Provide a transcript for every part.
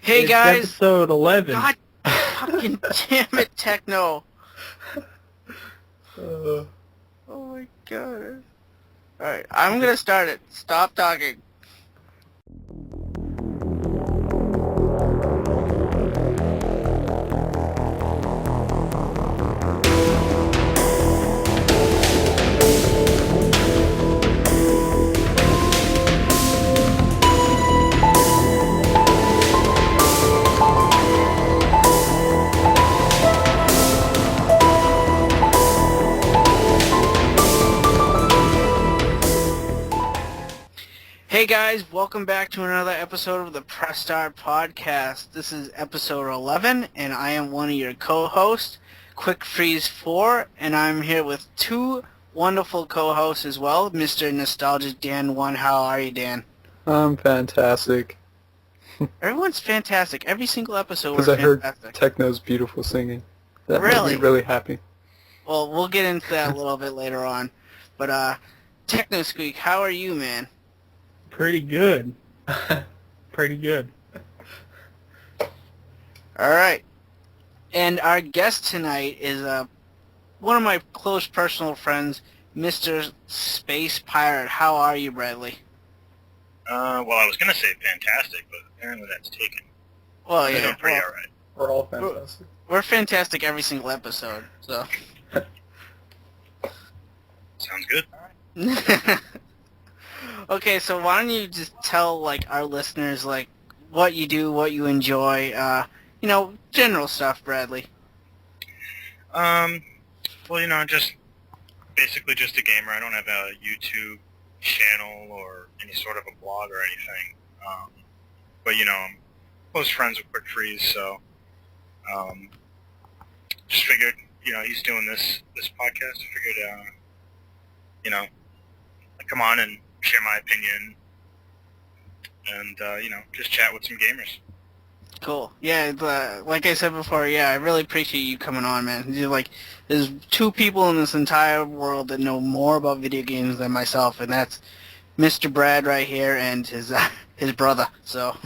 Hey It's guys! episode 11. God fucking damn it, Techno! Uh, Oh my god. Alright, I'm gonna start it. Stop talking. Hey guys, welcome back to another episode of the Press Start Podcast. This is episode 11, and I am one of your co-hosts, Quick Freeze 4, and I'm here with two wonderful co-hosts as well, Mr. Nostalgic Dan 1. How are you, Dan? I'm fantastic. Everyone's fantastic. Every single episode Because we're I heard fantastic. Techno's beautiful singing. That made Really? me really happy. Well, we'll get into that a little bit later on. But, TechnoSqueek, how are you, man? Pretty good. Pretty good. Alright. And our guest tonight is one of my close personal friends, Mr. Space Pirate. How are you, Bradley? Well, I was going to say fantastic, but apparently that's taken. Well, We're yeah. doing pretty Well, alright. We're all fantastic. we're fantastic every single episode, so. Sounds good. Okay, so why don't you just tell, our listeners, what you do, what you enjoy, general stuff, Bradley. Well, just basically just a gamer. I don't have a YouTube channel or any sort of a blog or anything. But, I'm close friends with Quick Freeze, so just figured, he's doing this podcast. I figured, I'd come on and share my opinion and, just chat with some gamers. Cool. Yeah, like I said before, yeah, I really appreciate you coming on, man. There's two people in this entire world that know more about video games than myself, and that's Mr. Brad right here and his brother. So, all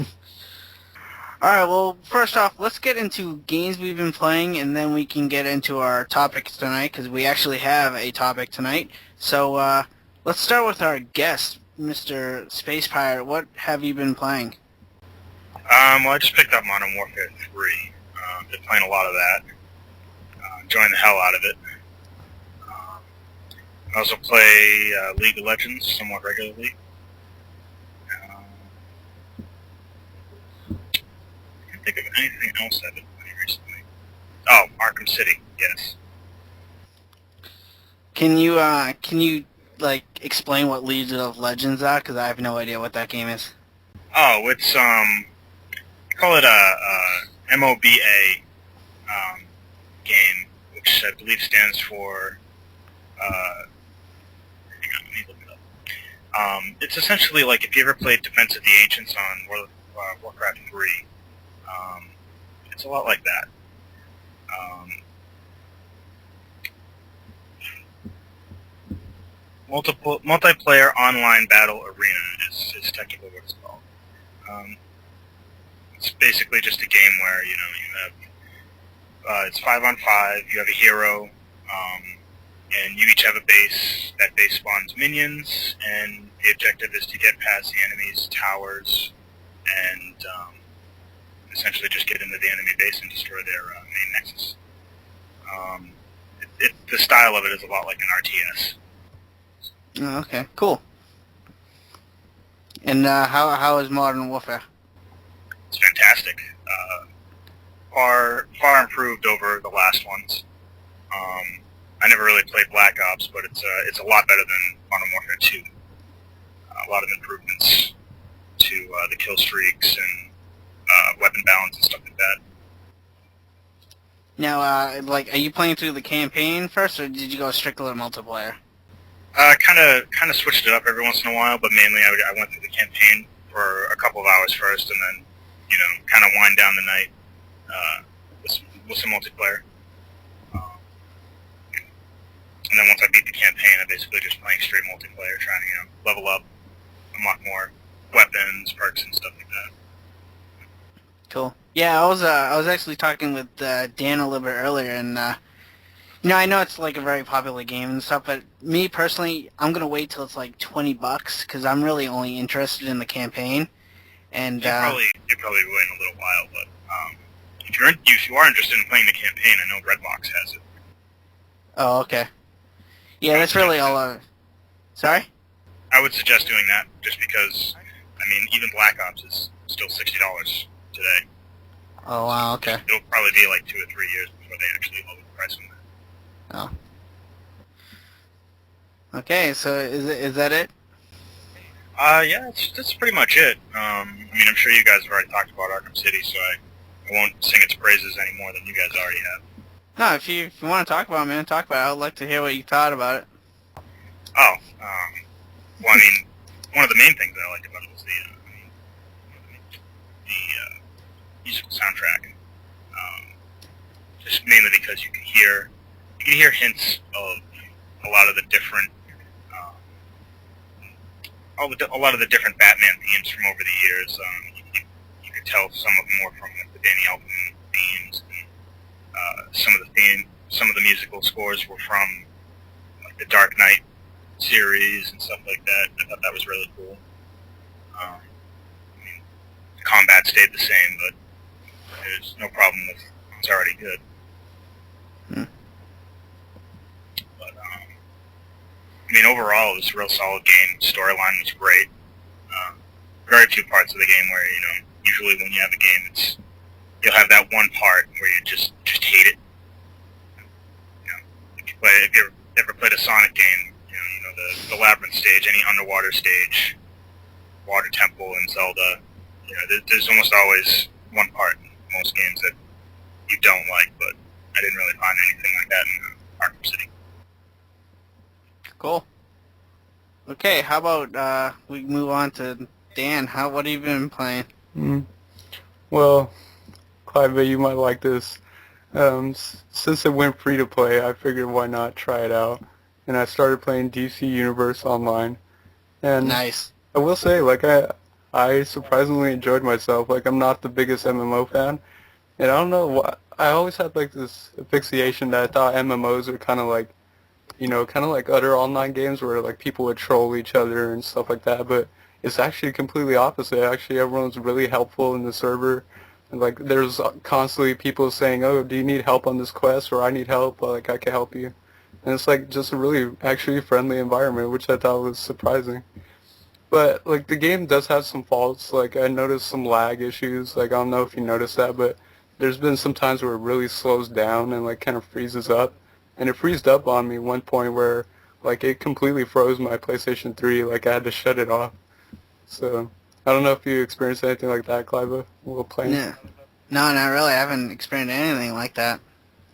right. Well, first off, let's get into games we've been playing, and then we can get into our topics tonight because we actually have a topic tonight. So, let's start with our guest, Mr. Space Pirate. What have you been playing? Well, I just picked up Modern Warfare 3. Been playing a lot of that. Enjoying the hell out of it. I also play League of Legends somewhat regularly. I can't think of anything else I've been playing recently. Oh, Arkham City, yes. Can you explain what League of Legends are? Because I have no idea what that game is. Oh, it's call it a MOBA game, which I believe stands for. Hang on, let me look it up. It's essentially like if you ever played Defense of the Ancients on Warcraft 3. It's a lot like that. Multiplayer online battle arena is technically what it's called. It's basically just a game where you have it's 5-on-5. You have a hero, and you each have a base. That base spawns minions, and the objective is to get past the enemy's towers and essentially just get into the enemy base and destroy their main nexus. The style of it is a lot like an RTS. Oh, okay, cool. And how is Modern Warfare? It's fantastic. Far improved over the last ones. I never really played Black Ops, but it's a lot better than Modern Warfare 2. A lot of improvements to the kill streaks and weapon balance and stuff like that. Now, are you playing through the campaign first, or did you go strictly multiplayer? Kind of switched it up every once in a while, but mainly I went through the campaign for a couple of hours first, and then kind of wind down the night with some multiplayer. And then once I beat the campaign, I basically just playing straight multiplayer, trying to level up, unlock more weapons, perks, and stuff like that. Cool. Yeah, I was actually talking with Dan a little bit earlier, and I know it's like a very popular game and stuff, but me personally, I'm gonna wait till it's like $20 because I'm really only interested in the campaign. And You'd probably wait a little while, but if you are interested in playing the campaign, I know Redbox has it. oh, okay. Yeah, that's really all. Sorry. I would suggest doing that just because, I mean, even Black Ops is still $60 today. Oh wow. Okay. It'll probably be like 2 or 3 years before they actually lower the price on that. Oh. Okay. So is that it? Yeah, that's pretty much it. I mean, I'm sure you guys have already talked about Arkham City, so I won't sing its praises any more than you guys already have. No, if you want to talk about it, man, talk about it. I'd like to hear what you thought about it. Oh, well, I mean, one of the main things I liked about it was the musical soundtrack. Just mainly because you can hear hints of a lot of the different a lot of the different Batman themes from over the years. You could tell some of them were from the Danny Elfman themes. And, some of the musical scores were from like the Dark Knight series and stuff like that. I thought that was really cool. I mean, the combat stayed the same, but there's no problem with it's already good. Hmm. But I mean, overall, it was a real solid game. Storyline was great. Very few parts of the game where usually when you have a game, you'll have that one part where you just hate it. If you ever played a Sonic game, the Labyrinth stage, any underwater stage, Water Temple, and Zelda, there's almost always one part in most games that you don't like, but I didn't really find anything like that in Arkham City. Cool. Okay, how about we move on to Dan? What have you been playing? Well, Clive, you might like this. Since it went free to play, I figured why not try it out. And I started playing DC Universe Online. And Nice. I will say, like, I surprisingly enjoyed myself. Like, I'm not the biggest MMO fan. And I don't know why. I always had, like, this asphyxiation that I thought MMOs were kind of like other online games where, like, people would troll each other and stuff like that. But it's actually completely opposite. Actually, everyone's really helpful in the server. And, like, there's constantly people saying, oh, do you need help on this quest? Or I need help. Like, I can help you. And it's, like, just a really actually friendly environment, which I thought was surprising. But, like, the game does have some faults. Like, I noticed some lag issues. Like, I don't know if you noticed that, but there's been some times where it really slows down and, like, kind of freezes up. And it freezed up on me one point where, like, it completely froze my PlayStation 3. Like, I had to shut it off. So, I don't know if you experienced anything like that, Clive, while playing. Yeah. No, not really. I haven't experienced anything like that.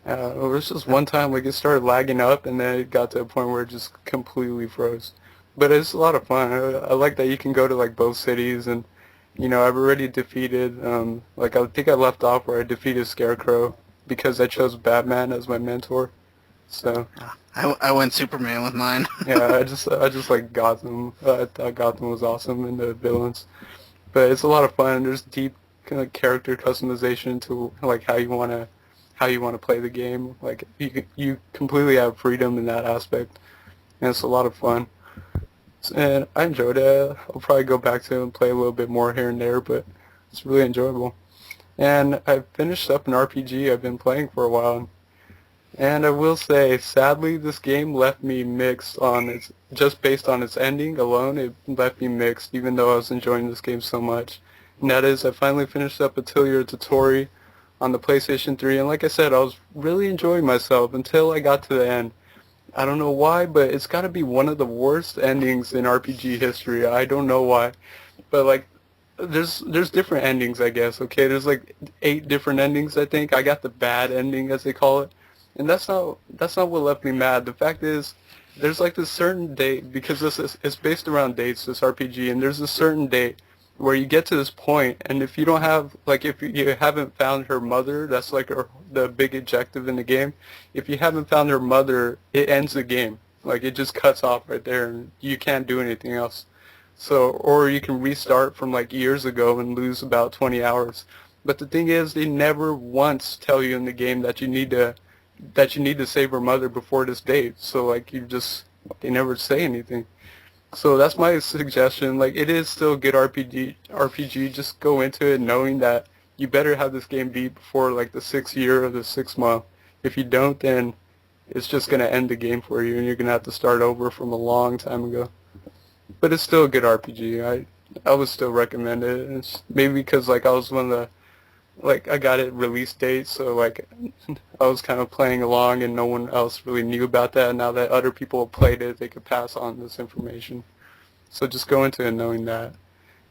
It was just one time, like, it started lagging up, and then it got to a point where it just completely froze. But it's a lot of fun. I like that you can go to, like, both cities, and, I've already defeated, like, I think I left off where I defeated Scarecrow because I chose Batman as my mentor. So I went Superman with mine. yeah, I just like Gotham. I thought Gotham was awesome and the villains. But it's a lot of fun. There's deep kind of character customization to like how you wanna play the game. Like you completely have freedom in that aspect, and it's a lot of fun. And I enjoyed it. I'll probably go back to it and play a little bit more here and there, but it's really enjoyable. And I finished up an RPG I've been playing for a while. And I will say, sadly, this game left me mixed on its, just based on its ending alone, it left me mixed, even though I was enjoying this game so much. And that is, I finally finished up Atelier Tutori on the PlayStation 3, and like I said, I was really enjoying myself until I got to the end. I don't know why, but it's got to be one of the worst endings in RPG history. I don't know why, but like, there's different endings, I guess. Okay, there's like 8 different endings. I think I got the bad ending, as they call it. And that's not what left me mad. The fact is, there's like this certain date, because it's based around dates, this RPG, and there's a certain date where you get to this point, and if you don't have, like, if you haven't found her mother, that's like the big objective in the game. If you haven't found her mother, it ends the game. Like, it just cuts off right there, and you can't do anything else. So, or you can restart from like years ago and lose about 20 hours. But the thing is, they never once tell you in the game that you need to save her mother before this date. So like they never say anything. So that's my suggestion. Like, it is still a good RPG. Just go into it knowing that you better have this game beat before like the 6th year or the 6th month. If you don't, then it's just gonna end the game for you, and you're gonna have to start over from a long time ago. But it's still a good RPG. I would still recommend it. It's maybe because like I was one of the like I got it release date, so like I was kind of playing along, and no one else really knew about that. Now that other people have played it, they could pass on this information. So just go into it knowing that.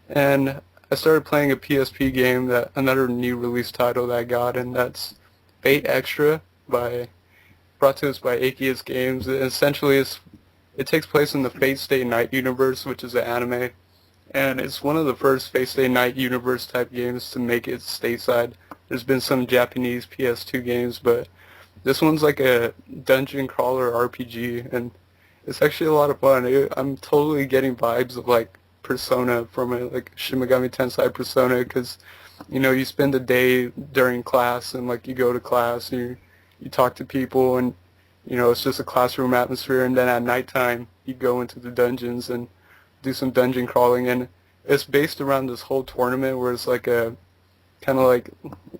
And I started playing a PSP game, that another new release title that I got, and that's Fate Extra, brought to us by Atheist Games. And essentially, it takes place in the Fate Stay Night universe, which is an anime. And it's one of the first Fate Stay Night universe type games to make it stateside. There's been some Japanese PS2 games, but this one's like a dungeon crawler RPG, and it's actually a lot of fun. I'm totally getting vibes of like Persona from it, like Shin Megami Tensei Persona, because you spend the day during class, and like you go to class and you talk to people, and it's just a classroom atmosphere, and then at nighttime you go into the dungeons and do some dungeon crawling, and it's based around this whole tournament where it's like a kind of like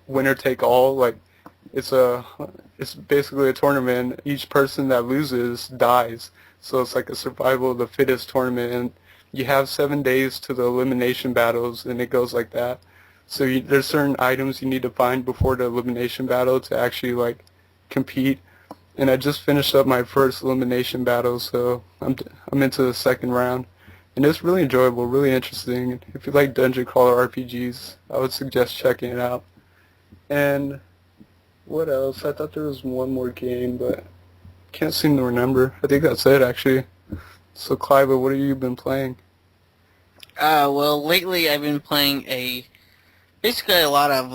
winner take all. Like it's basically a tournament. Each person that loses dies, so it's like a survival of the fittest tournament, and you have 7 days to the elimination battles, and it goes like that. So there's certain items you need to find before the elimination battle to actually like compete. And I just finished up my first elimination battle, so I'm into the second round. And it's really enjoyable, really interesting. If you like dungeon crawler RPGs, I would suggest checking it out. And what else? I thought there was one more game, but can't seem to remember. I think that's it, actually. So, Clive, what have you been playing? Well, lately I've been playing basically a lot of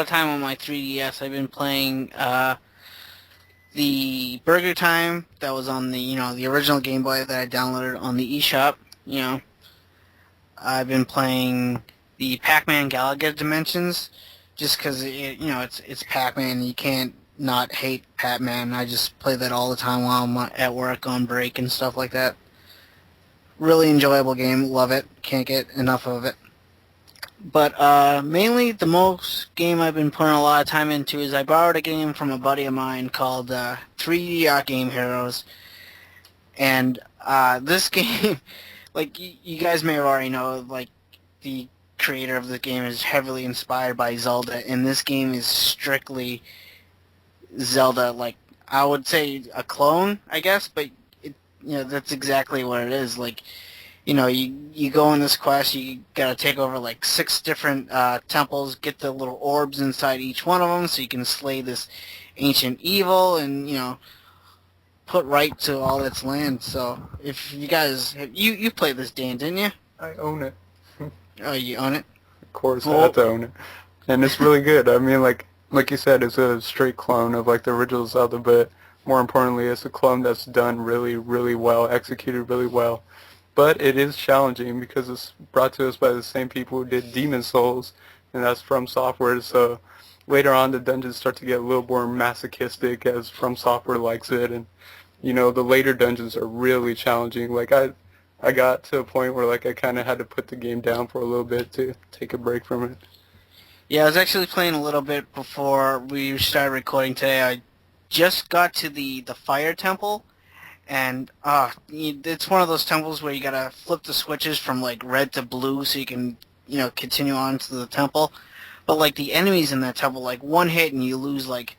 time on my 3DS. I've been playing the Burger Time that was on the original Game Boy that I downloaded on the eShop. I've been playing the Pac-Man Galaga Dimensions just because it's Pac-Man. You can't not hate Pac-Man. I just play that all the time while I'm at work on break and stuff like that. Really enjoyable game. Love it. Can't get enough of it. But mainly the most game I've been putting a lot of time into is I borrowed a game from a buddy of mine called 3D Game Heroes. And this game, like you guys may have already know, like the creator of the game is heavily inspired by Zelda, and this game is strictly Zelda. Like I would say a clone, I guess, but that's exactly what it is. Like you go on this quest, you gotta take over like 6 different temples, get the little orbs inside each one of them, so you can slay this ancient evil and put right to all its land. So if you guys you played this game, didn't you? I own it. Oh, you own it? Of course, I have to own it, and it's really good. I mean, like you said, it's a straight clone of like the original Zelda, but more importantly, it's a clone that's done really, really well, executed really well. But it is challenging because it's brought to us by the same people who did Demon Souls, and that's From Software. So later on, the dungeons start to get a little more masochistic as From Software likes it, and the later dungeons are really challenging. Like I got to a point where like I kind of had to put the game down for a little bit to take a break from it. Yeah, I was actually playing a little bit before we started recording today. I just got to the Fire Temple. And it's one of those temples where you gotta flip the switches from like red to blue so you can continue on to the temple. But like the enemies in that temple, like one hit and you lose like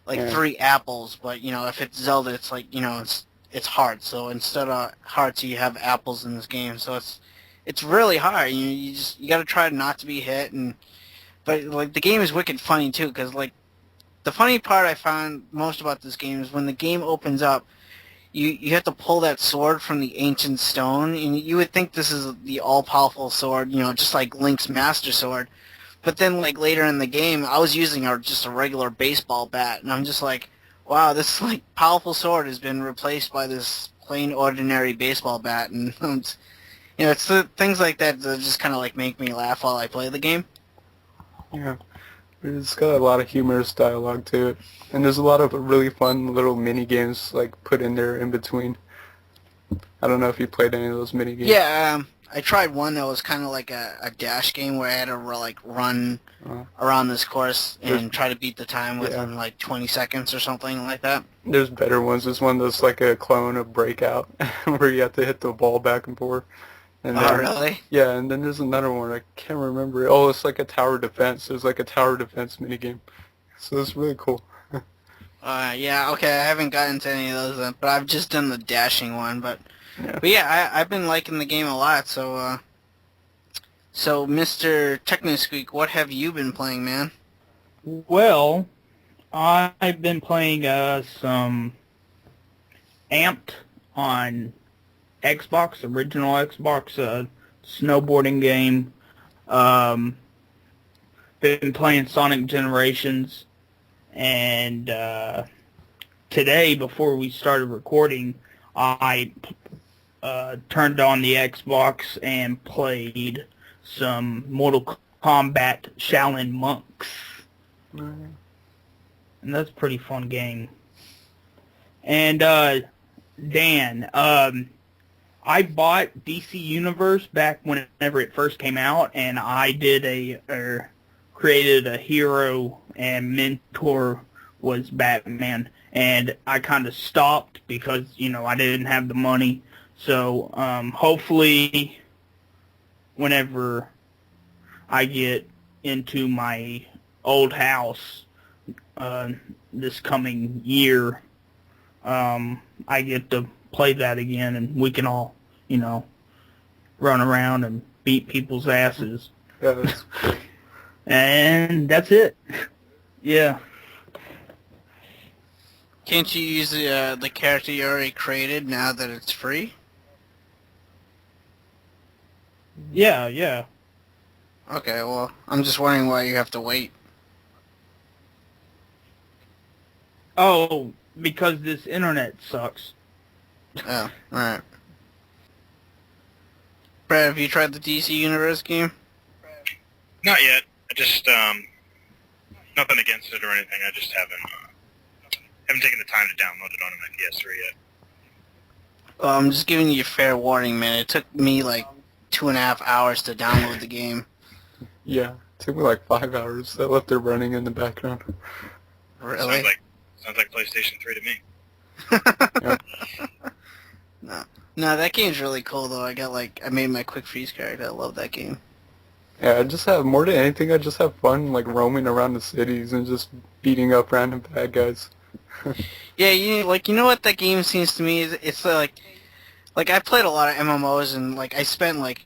Yeah. 3 apples. But if it's Zelda, it's like it's hard. So instead of hearts, you have apples in this game. So it's really hard. You gotta try not to be hit. But like the game is wicked funny too, because like the funny part I found most about this game is when the game opens up. You have to pull that sword from the ancient stone, and you would think this is the all-powerful sword, just like Link's Master Sword. But then, like, later in the game, I was using just a regular baseball bat, and I'm just like, wow, this, like, powerful sword has been replaced by this plain, ordinary baseball bat, and, it's things like that that just kind of, like, make me laugh while I play the game. Yeah. It's got a lot of humorous dialogue to it. And there's a lot of really fun little mini games like put in there in between. I don't know if you played any of those mini games. Yeah, I tried one that was kind of like a dash game where I had to like run around this course and try to beat the time within like 20 seconds or something like that. There's better ones. There's one that's like a clone of Breakout where you have to hit the ball back and forth. And then, oh, really? Yeah, and then there's another one. I can't remember. Oh, it's like a tower defense. There's like a tower defense minigame. So it's really cool. Yeah, okay, I haven't gotten to any of those, but I've just done the dashing one, but I've been liking the game a lot, so Mr. TechnoSqueek, what have you been playing, man? Well, I've been playing some Amped on Xbox, original Xbox, snowboarding game. Been playing Sonic Generations. And today, before we started recording, I turned on the Xbox and played some Mortal Kombat Shaolin Monks. And that's a pretty fun game. And Dan, I bought DC Universe back whenever it first came out, and I did created a hero and mentor was Batman, and I kind of stopped because, I didn't have the money. So hopefully whenever I get into my old house this coming year, I get to play that again, and we can all, run around and beat people's asses. Yeah, and that's it. Yeah. Can't you use the character you already created now that it's free? Yeah. Okay, well, I'm just wondering why you have to wait. Oh, because this internet sucks. Oh, alright. Brad, have you tried the DC Universe game? Not yet. I just, nothing against it or anything. I just haven't taken the time to download it on my PS3 yet. Well, I'm just giving you a fair warning, man. It took me like 2.5 hours to download the game. Yeah, it took me like 5 hours. I left it running in the background. Really? Sounds like PlayStation 3 to me. No, that game's really cool though. I made my Quick Freeze character. I love that game. Yeah, I just have, more than anything, I just have fun, like, roaming around the cities and just beating up random bad guys. Yeah, you know what that game seems to me is? It's like I played a lot of MMOs and like I spent like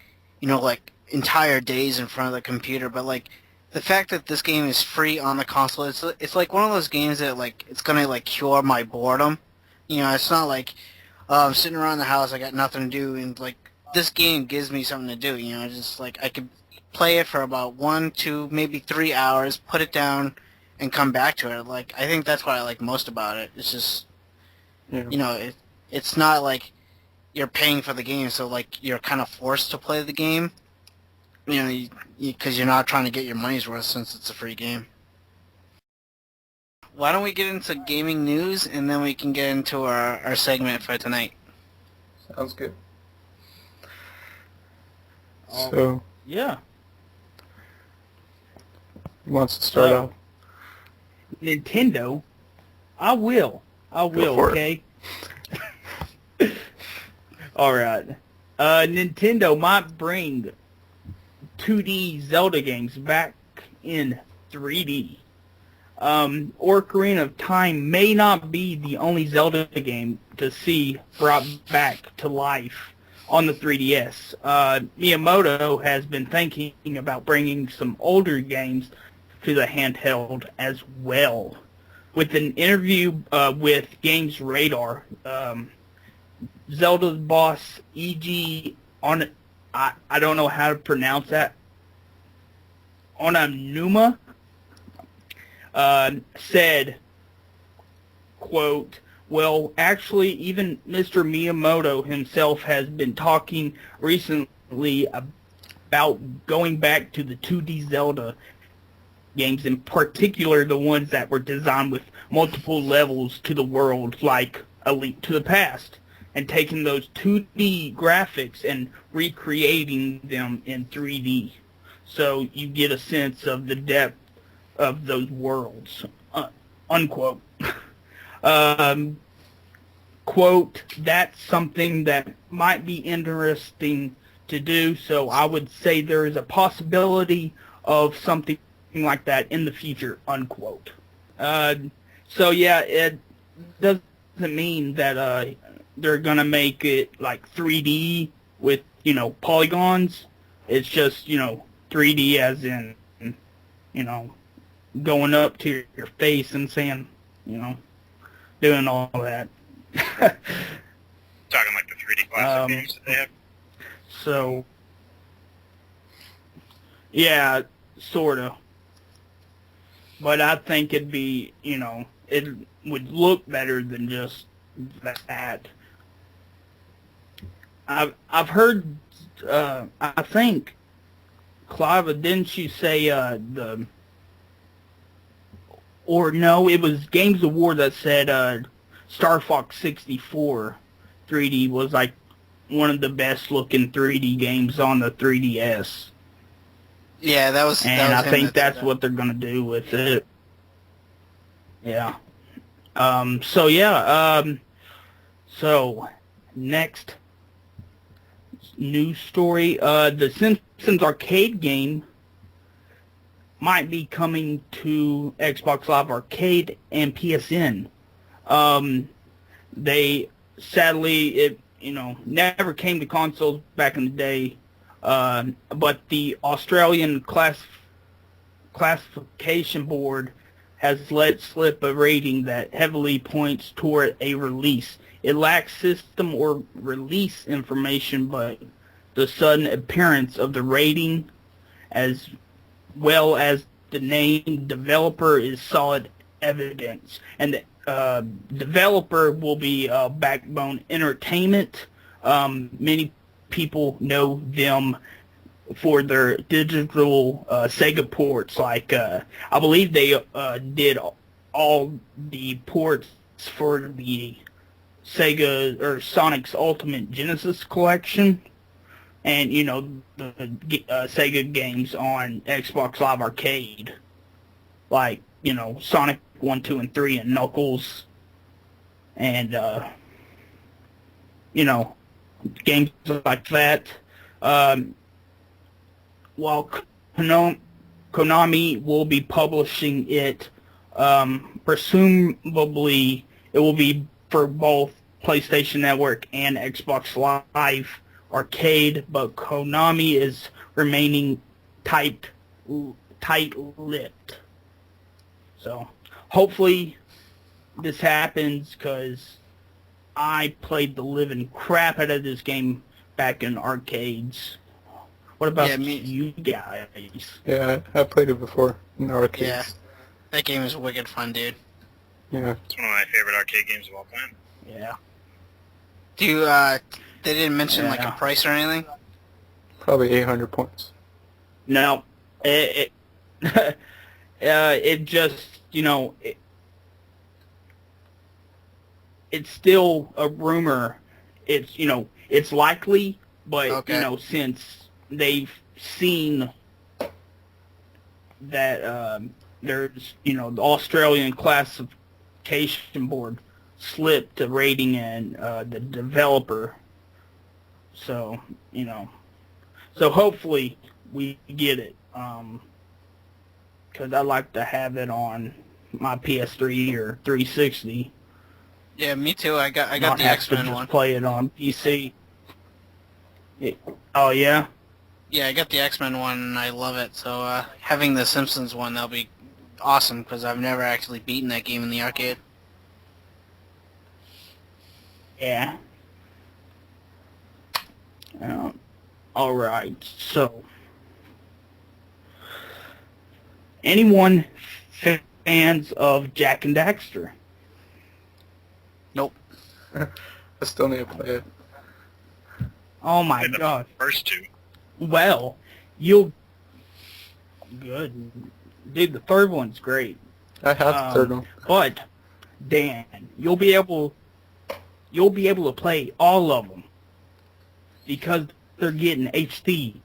entire days in front of the computer, but like the fact that this game is free on the console, it's like one of those games that like it's gonna like cure my boredom. It's not like I'm sitting around the house, I got nothing to do, and like this game gives me something to do. Just like I could play it for about 1, 2, maybe 3 hours, put it down, and come back to it. Like I think that's what I like most about it. It's just, it's not like you're paying for the game, so like you're kind of forced to play the game. Because you're not trying to get your money's worth since it's a free game. Why don't we get into gaming news and then we can get into our segment for tonight? Sounds good. So, yeah. Who wants to start off? Nintendo. I will, okay? Alright. Nintendo might bring 2D Zelda games back in 3D. Ocarina of Time may not be the only Zelda game to see brought back to life on the 3DS. Miyamoto has been thinking about bringing some older games to the handheld as well. With an interview with Games Radar, Zelda's boss E.G. I don't know how to pronounce that. Onanuma said, quote, well, actually, even Mr. Miyamoto himself has been talking recently about going back to the 2D Zelda games, in particular the ones that were designed with multiple levels to the world, like A Link to the Past, and taking those 2D graphics and recreating them in 3D. So you get a sense of the depth of those worlds, unquote. Quote, that's something that might be interesting to do, so I would say there is a possibility of something like that in the future, unquote. So yeah, it doesn't mean that they're gonna make it like 3D with, polygons. It's just, 3D as in, going up to your face and saying, doing all that. Talking like the 3D classic games that they have. So, yeah, sort of. But I think it'd be, it would look better than just that. I've heard, I think, Clive, didn't you say or no, it was Games of War that said Star Fox 64 3D was like one of the best looking 3D games on the 3DS. Yeah, that was. And that was I think that's what they're gonna do with it. Yeah. So yeah. So next news story. The Simpsons arcade game might be coming to Xbox Live Arcade and PSN. They sadly it never came to consoles back in the day. But the Australian classification board has let slip a rating that heavily points toward a release. It lacks system or release information, but the sudden appearance of the rating, as well as the name developer, is solid evidence. And the developer will be Backbone Entertainment. Many people know them for their digital Sega ports. Like, I believe they did all the ports for the Sega or Sonic's Ultimate Genesis collection, and the Sega games on Xbox Live Arcade, like Sonic 1, 2, and 3, and Knuckles, and games like that. While Konami will be publishing it, presumably it will be for both PlayStation Network and Xbox Live Arcade, but Konami is remaining tight-lipped. So hopefully this happens, because I played the living crap out of this game back in arcades. What about you guys? Yeah, I played it before in arcades. Yeah, that game is wicked fun, dude. Yeah. It's one of my favorite arcade games of all time. Yeah. Do you, they didn't mention like a price or anything? Probably 800 points. No, it just, it's still a rumor. It's, it's likely, but, okay. Since they've seen that there's, the Australian classification board slipped a rating and the developer. So, so hopefully we get it. Because I'd like to have it on my PS3 or 360. Yeah, me too. I got the X-Men one. Play it on PC. Oh yeah. Yeah, I got the X-Men one and I love it. So having the Simpsons one, that'll be awesome, because I've never actually beaten that game in the arcade. Yeah. All right. So, anyone fans of Jack and Daxter? Nope. I still need to play it. Oh my God. God. First two. Well, you'll... Good. Dude, the third one's great. I have the third one. But Dan, you'll be able to play all of them because they're getting HD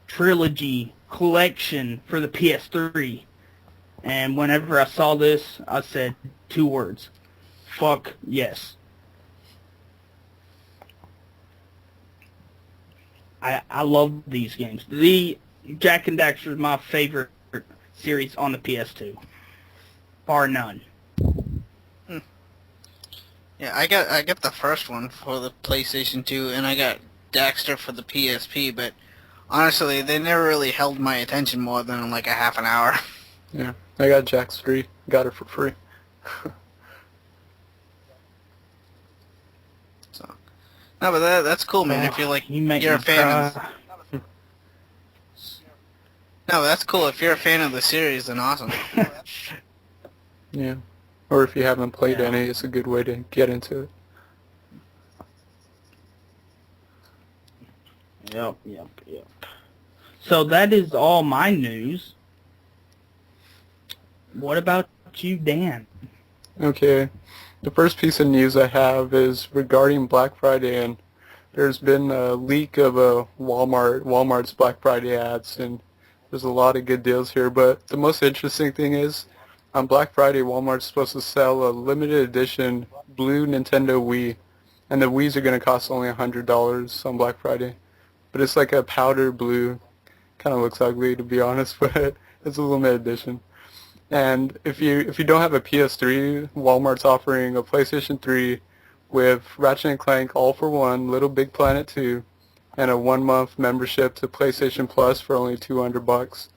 trilogy collection for the PS3. And whenever I saw this, I said 2 words: fuck yes. I love these games. The Jack and Daxter is my favorite series on the PS2, bar none. Yeah, I got the first one for the PlayStation 2, and I got Daxter for the PSP, but honestly, they never really held my attention more than like a half an hour. Yeah, I got Jack's 3. Got it for free. So, no, but that's cool, man. If you're like you're a fan of no, that's cool. If you're a fan of the series, then awesome. Yeah. Or if you haven't played any, it's a good way to get into it. Yep. So that is all my news. What about you, Dan? Okay. The first piece of news I have is regarding Black Friday, and there's been a leak of Walmart's Black Friday ads, and there's a lot of good deals here, but the most interesting thing is on Black Friday, Walmart's supposed to sell a limited edition blue Nintendo Wii, and the Wiis are going to cost only $100 on Black Friday. But it's like a powder blue. Kind of looks ugly, to be honest, but it's a limited edition. And if you don't have a PS3, Walmart's offering a PlayStation 3 with Ratchet & Clank All for One, Little Big Planet 2, and a 1-month membership to PlayStation Plus for only $200.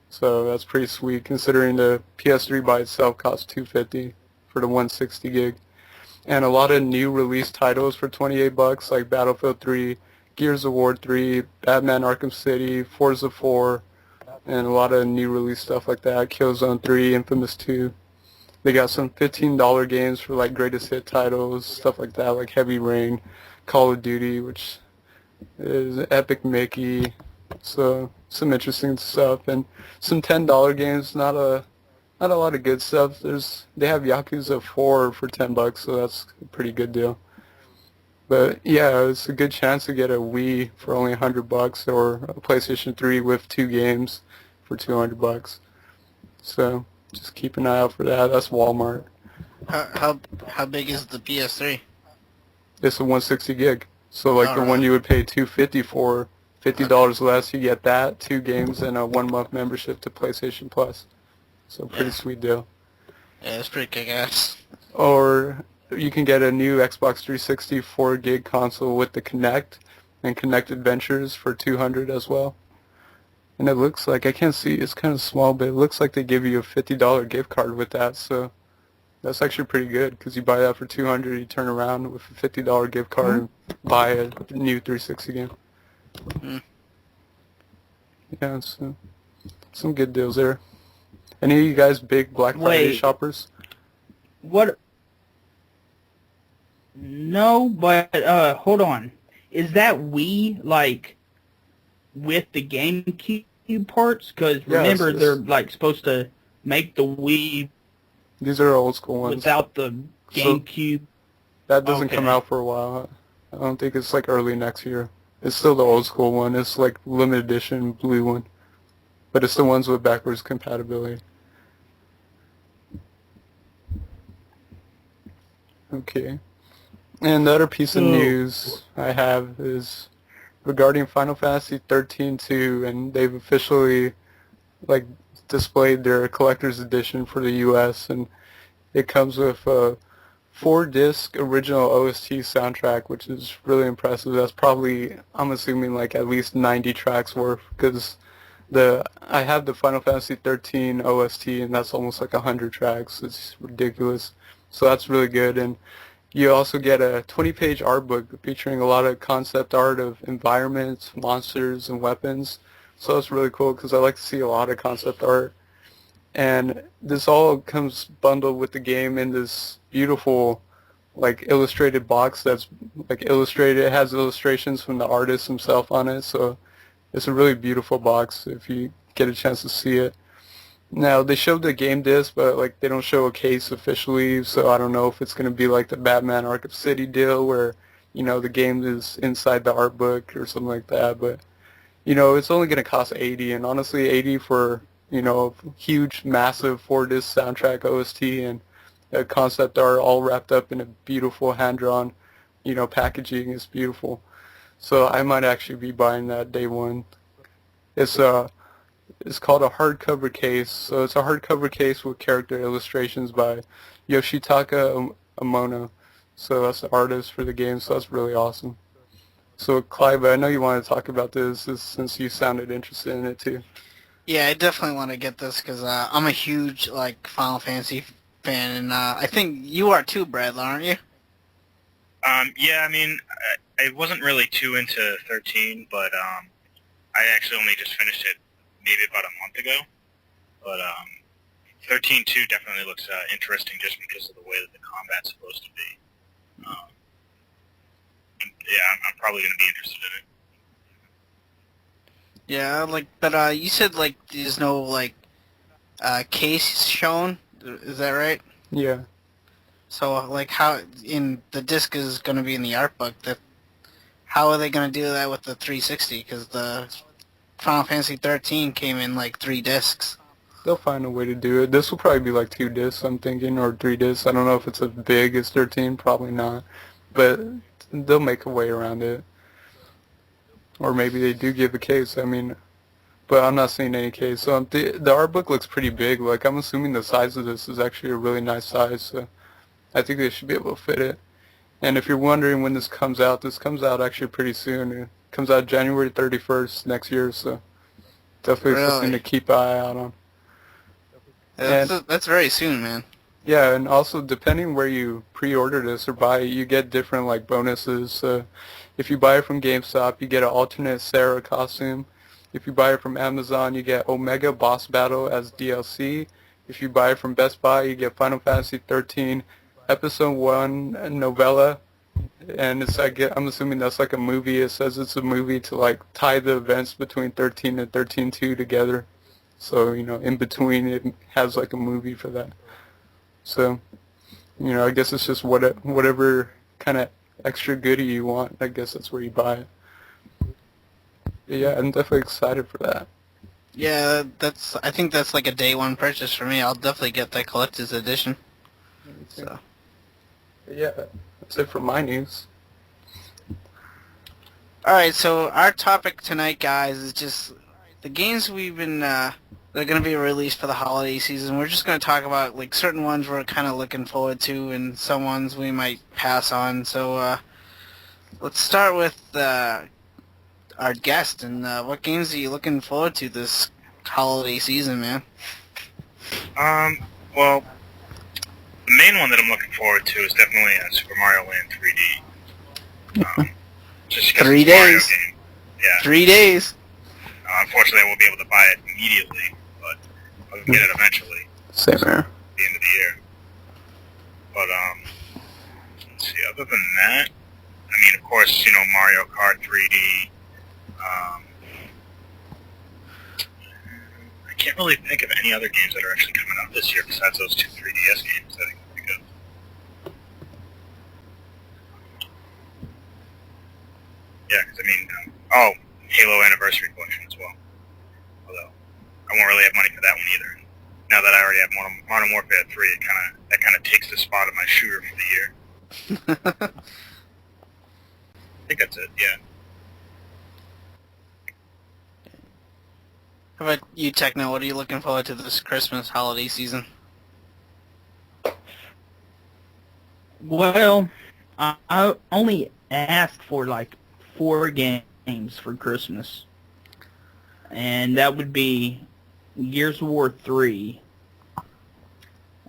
So that's pretty sweet, considering the PS3 by itself costs $250 for the 160 gig. And a lot of new release titles for $28, like Battlefield 3, Gears of War 3, Batman Arkham City, Forza 4, and a lot of new release stuff like that. Killzone 3, Infamous 2. They got some $15 games for like greatest hit titles, stuff like that, like Heavy Rain, Call of Duty, which is Epic Mickey. So some interesting stuff, and some $10 games. Not a lot of good stuff. They have Yakuza 4 for $10, so that's a pretty good deal. But yeah, it's a good chance to get a Wii for only $100 or a PlayStation 3 with 2 games for $200. So just keep an eye out for that. That's Walmart. How big is the PS3? It's a 160 gig. So like the one you would pay $250 for, $50 less, you get that, 2 games, and a 1-month membership to PlayStation Plus. So pretty sweet deal. Yeah, it's pretty kick-ass. Or you can get a new Xbox 360 4 gig console with the Kinect and Kinect Adventures for $200 as well. And it looks like, I can't see, it's kind of small, but it looks like they give you a $50 gift card with that, so that's actually pretty good, because you buy that for $200, you turn around with a $50 gift card and buy a new 360 game. Yeah, so some good deals there. Any of you guys big Black Friday shoppers? What? No, but hold on. Is that Wii like with the GameCube parts? Because remember, they're like supposed to make the Wii. These are old school ones without the GameCube. So that doesn't come out for a while. I don't think it's like early next year. It's still the old school one. It's like limited edition blue one, but it's the ones with backwards compatibility. Okay. And the other piece of news I have is regarding Final Fantasy 13-2, and they've officially like displayed their collector's edition for the US, and it comes with a 4-disc original OST soundtrack, which is really impressive. That's probably, I'm assuming, like at least 90 tracks worth, because I have the Final Fantasy 13 OST, and that's almost like 100 tracks. It's ridiculous. So that's really good. And you also get a 20-page art book featuring a lot of concept art of environments, monsters, and weapons. So that's really cool, because I like to see a lot of concept art. And this all comes bundled with the game in this beautiful, like, illustrated box that's like illustrated. It has illustrations from the artist himself on it. So it's a really beautiful box if you get a chance to see it. Now, they showed the game disc, but like they don't show a case officially, so I don't know if it's going to be like the Batman Arkham City deal where, the game is inside the art book or something like that, but, it's only going to cost 80, and honestly, 80 for, a huge, massive 4-disc soundtrack OST and a concept art all wrapped up in a beautiful hand-drawn, packaging is beautiful. So I might actually be buying that day one. It's It's called a hardcover case. So it's a hardcover case with character illustrations by Yoshitaka Amono. So that's the artist for the game. So that's really awesome. So Clive, I know you want to talk about this since you sounded interested in it too. Yeah, I definitely want to get this because I'm a huge Final Fantasy fan, and I think you are too, Brad, aren't you? Yeah, I mean, I wasn't really too into 13, but I actually only just finished it maybe about a month ago. But 13-2 definitely looks interesting just because of the way that the combat's supposed to be. Yeah, I'm probably going to be interested in it. Yeah, but you said there's no case shown. Is that right? Yeah. So how in the disc is going to be in the art book? How are they going to do that with the 360? Because the Final Fantasy 13 came in 3 discs. They'll find a way to do it. This will probably be 2 discs, I'm thinking, or 3 discs. I don't know if it's as big as 13, probably not. But they'll make a way around it. Or maybe they do give a case, but I'm not seeing any case. So the art book looks pretty big. I'm assuming the size of this is actually a really nice size, so I think they should be able to fit it. And if you're wondering when this comes out actually pretty soon. It comes out January 31st next year, so definitely something to keep an eye out on. That's very soon, man. Yeah, and also depending where you pre-order this or buy it, you get different bonuses. If you buy it from GameStop, you get an alternate Sarah costume. If you buy it from Amazon, you get Omega Boss Battle as DLC. If you buy it from Best Buy, you get Final Fantasy 13 Episode 1 novella. And it's I'm assuming that's a movie. It says it's a movie to tie the events between 13 and 13-2 together. So, in between it has a movie for that. So, I guess it's just whatever kind of extra goodie you want. I guess that's where you buy it. But yeah, I'm definitely excited for that. Yeah, I think that's a day one purchase for me. I'll definitely get that collector's edition. So. Yeah, that's it for my news. Alright, so our topic tonight, guys, is just the games we've been, they're going to be released for the holiday season. We're just going to talk about, certain ones we're kind of looking forward to and some ones we might pass on. So, let's start with our guest, and what games are you looking forward to this holiday season, man? Well, the main one that I'm looking forward to is definitely Super Mario Land 3D. Just 3 days. Game. Yeah. 3 days. Unfortunately, I won't be able to buy it immediately, but I'll get it eventually. Same here. At the end of the year. But, let's see, other than that, of course, Mario Kart 3D. I can't really think of any other games that are actually coming out this year besides those 2 3DS games that I can think of. Yeah, because Halo Anniversary Collection as well. Although, I won't really have money for that one either. Now that I already have Modern Warfare 3, that kind of takes the spot of my shooter for the year. I think that's it, yeah. How about you, Techno? What are you looking forward to this Christmas holiday season? Well, I only asked for 4 games for Christmas, and that would be Gears of War 3.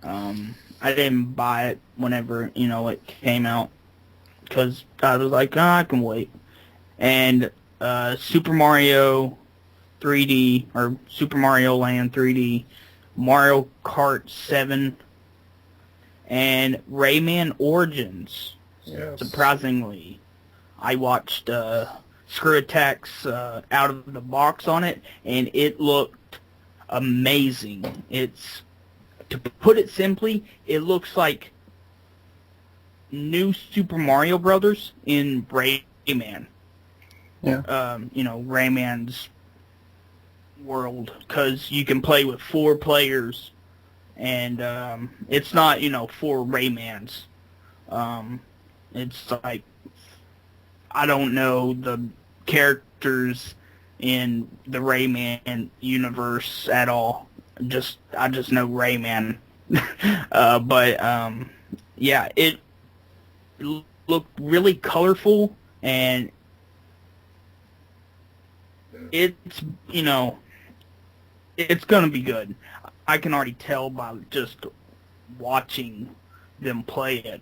I didn't buy it whenever it came out because I was like, I can wait. And Super Mario 3D or Super Mario Land 3D, Mario Kart 7, and Rayman Origins. Yes. Surprisingly, I watched Screw Attack's out of the box on it, and it looked amazing. It's, to put it simply, it looks like new Super Mario Brothers in Rayman. Yeah. Rayman's world, because you can play with 4 players, and it's not, 4 Raymans. It's like, I don't know the characters in the Rayman universe at all. I just know Rayman. But yeah, it looked really colorful, and it's, it's gonna be good. I can already tell by just watching them play it.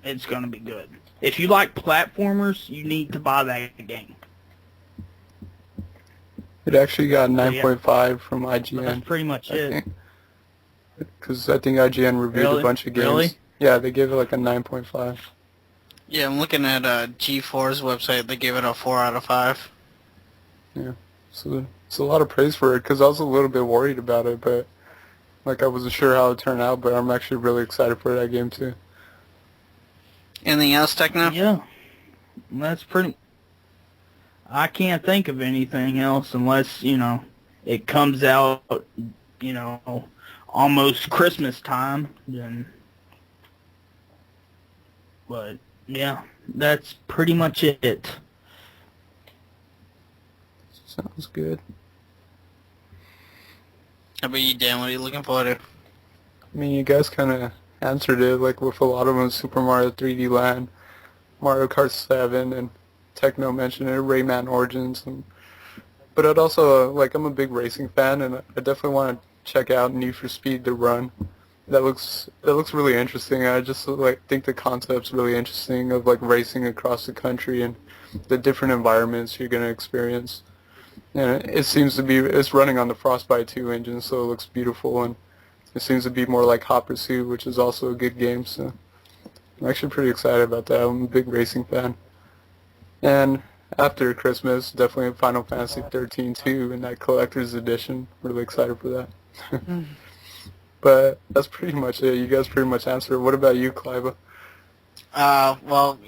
It's gonna be good. If you like platformers, you need to buy that game. It actually got So, yeah. 9.5 from But that's IGN. pretty much it. Because I think IGN reviewed Really? a bunch of games. Really? Yeah, they gave it like a 9.5. Yeah, I'm looking at G4's website. They gave it a 4 out of 5. Yeah, so it's a lot of praise for it, because I was a little bit worried about it, but like I wasn't sure how it would turn out, but I'm actually really excited for that game too. Anything else, Techno? Yeah, that's pretty. I can't think of anything else unless it comes out, almost Christmas time. Then, but yeah, that's pretty much it. Sounds good. How about you, Dan? What are you looking forward to? I mean, you guys kind of answered it, like with a lot of them, Super Mario 3D Land, Mario Kart 7, and Techno mentioned it, Rayman Origins. But I'd also, I'm a big racing fan, and I definitely want to check out Need for Speed The Run. That looks really interesting. I just think the concept's really interesting of racing across the country and the different environments you're gonna experience. And it seems to be, it's running on the Frostbite 2 engine, so it looks beautiful, and it seems to be more like Hot Pursuit, which is also a good game, so I'm actually pretty excited about that. I'm a big racing fan. And after Christmas, definitely Final Fantasy 13 too, in that collector's edition. Really excited for that. But that's pretty much it. You guys pretty much answered. What about you, Clive? Well,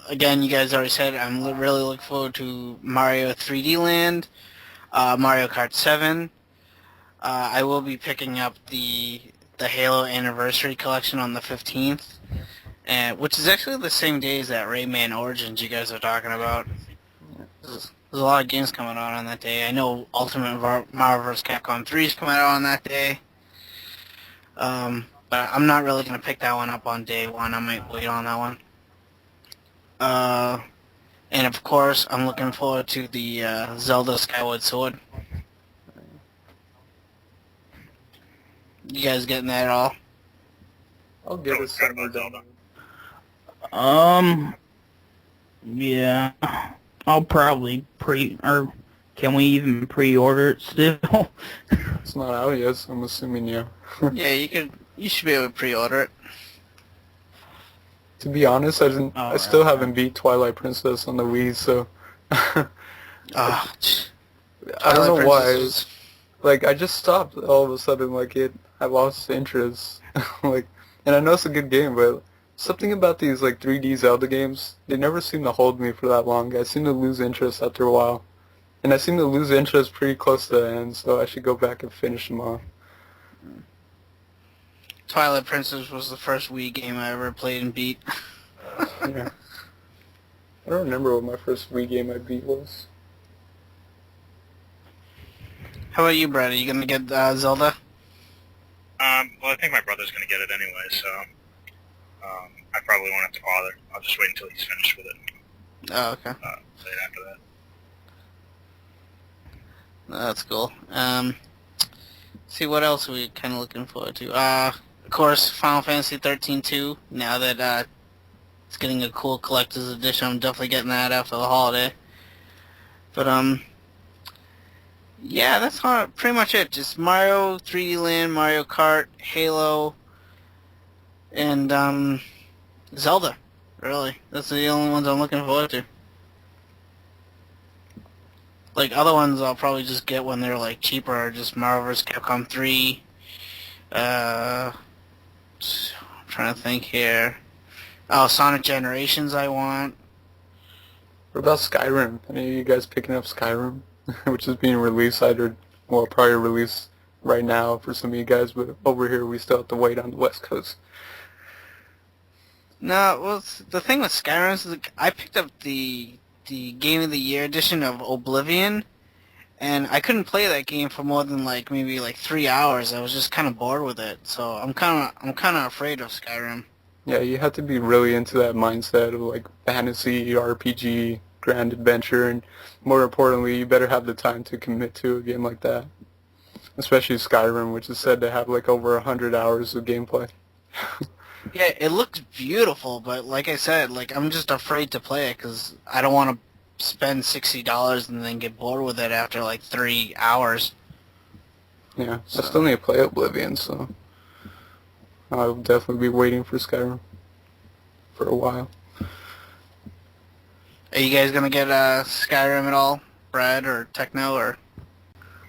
again, you guys already said I'm really looking forward to Mario 3D Land, Mario Kart 7. I will be picking up the Halo Anniversary Collection on the 15th, which is actually the same day as that Rayman Origins you guys are talking about. There's a lot of games coming out on that day. I know Ultimate Marvel vs. Capcom 3 is coming out on that day. But I'm not really going to pick that one up on day one. I might wait on that one. And of course, I'm looking forward to the Zelda Skyward Sword. You guys getting that at all? I'll get it somewhere down. Yeah, I'll probably or can we even pre-order it still? It's not out yet, so I'm assuming yeah. Yeah, you should be able to pre-order it. To be honest, I still haven't beat Twilight Princess on the Wii, so I don't know why. I just stopped all of a sudden. I lost interest. And I know it's a good game, but something about these 3D Zelda games, they never seem to hold me for that long. I seem to lose interest after a while, and I seem to lose interest pretty close to the end. So I should go back and finish them off. Twilight Princess was the first Wii game I ever played and beat. Yeah. I don't remember what my first Wii game I beat was. How about you, Brad? Are you gonna get Zelda? Well, I think my brother's going to get it anyway, so I probably won't have to bother. I'll just wait until he's finished with it. Oh, okay. Play it after that. That's cool. See, what else are we kind of looking forward to? Of course, Final Fantasy 13 2. Now that it's getting a cool collector's edition, I'm definitely getting that after the holiday. But yeah, that's pretty much it. Just Mario 3D Land, Mario Kart, Halo, and Zelda. Really, that's the only ones I'm looking forward to. Like other ones, I'll probably just get when they're like cheaper, just Marvel vs. Capcom 3. I'm trying to think here. Oh, Sonic Generations I want. What about Skyrim? Any of you guys picking up Skyrim? Which is being released either, well, probably released right now for some of you guys, but over here we still have to wait on the West Coast. No, well, the thing with Skyrim is like, I picked up the Game of the Year edition of Oblivion, and I couldn't play that game for more than like maybe like 3 hours. I was just kind of bored with it, so I'm kind of afraid of Skyrim. Yeah, you have to be really into that mindset of like fantasy, RPG, grand adventure, and more importantly, you better have the time to commit to a game like that. Especially Skyrim, which is said to have like over 100 hours of gameplay. Yeah, it looks beautiful, but like I said, like I'm just afraid to play it because I don't want to spend $60 and then get bored with it after like 3 hours. Yeah, So. I still need to play Oblivion, so I'll definitely be waiting for Skyrim for a while. Are you guys gonna get Skyrim at all, Brad or Techno or?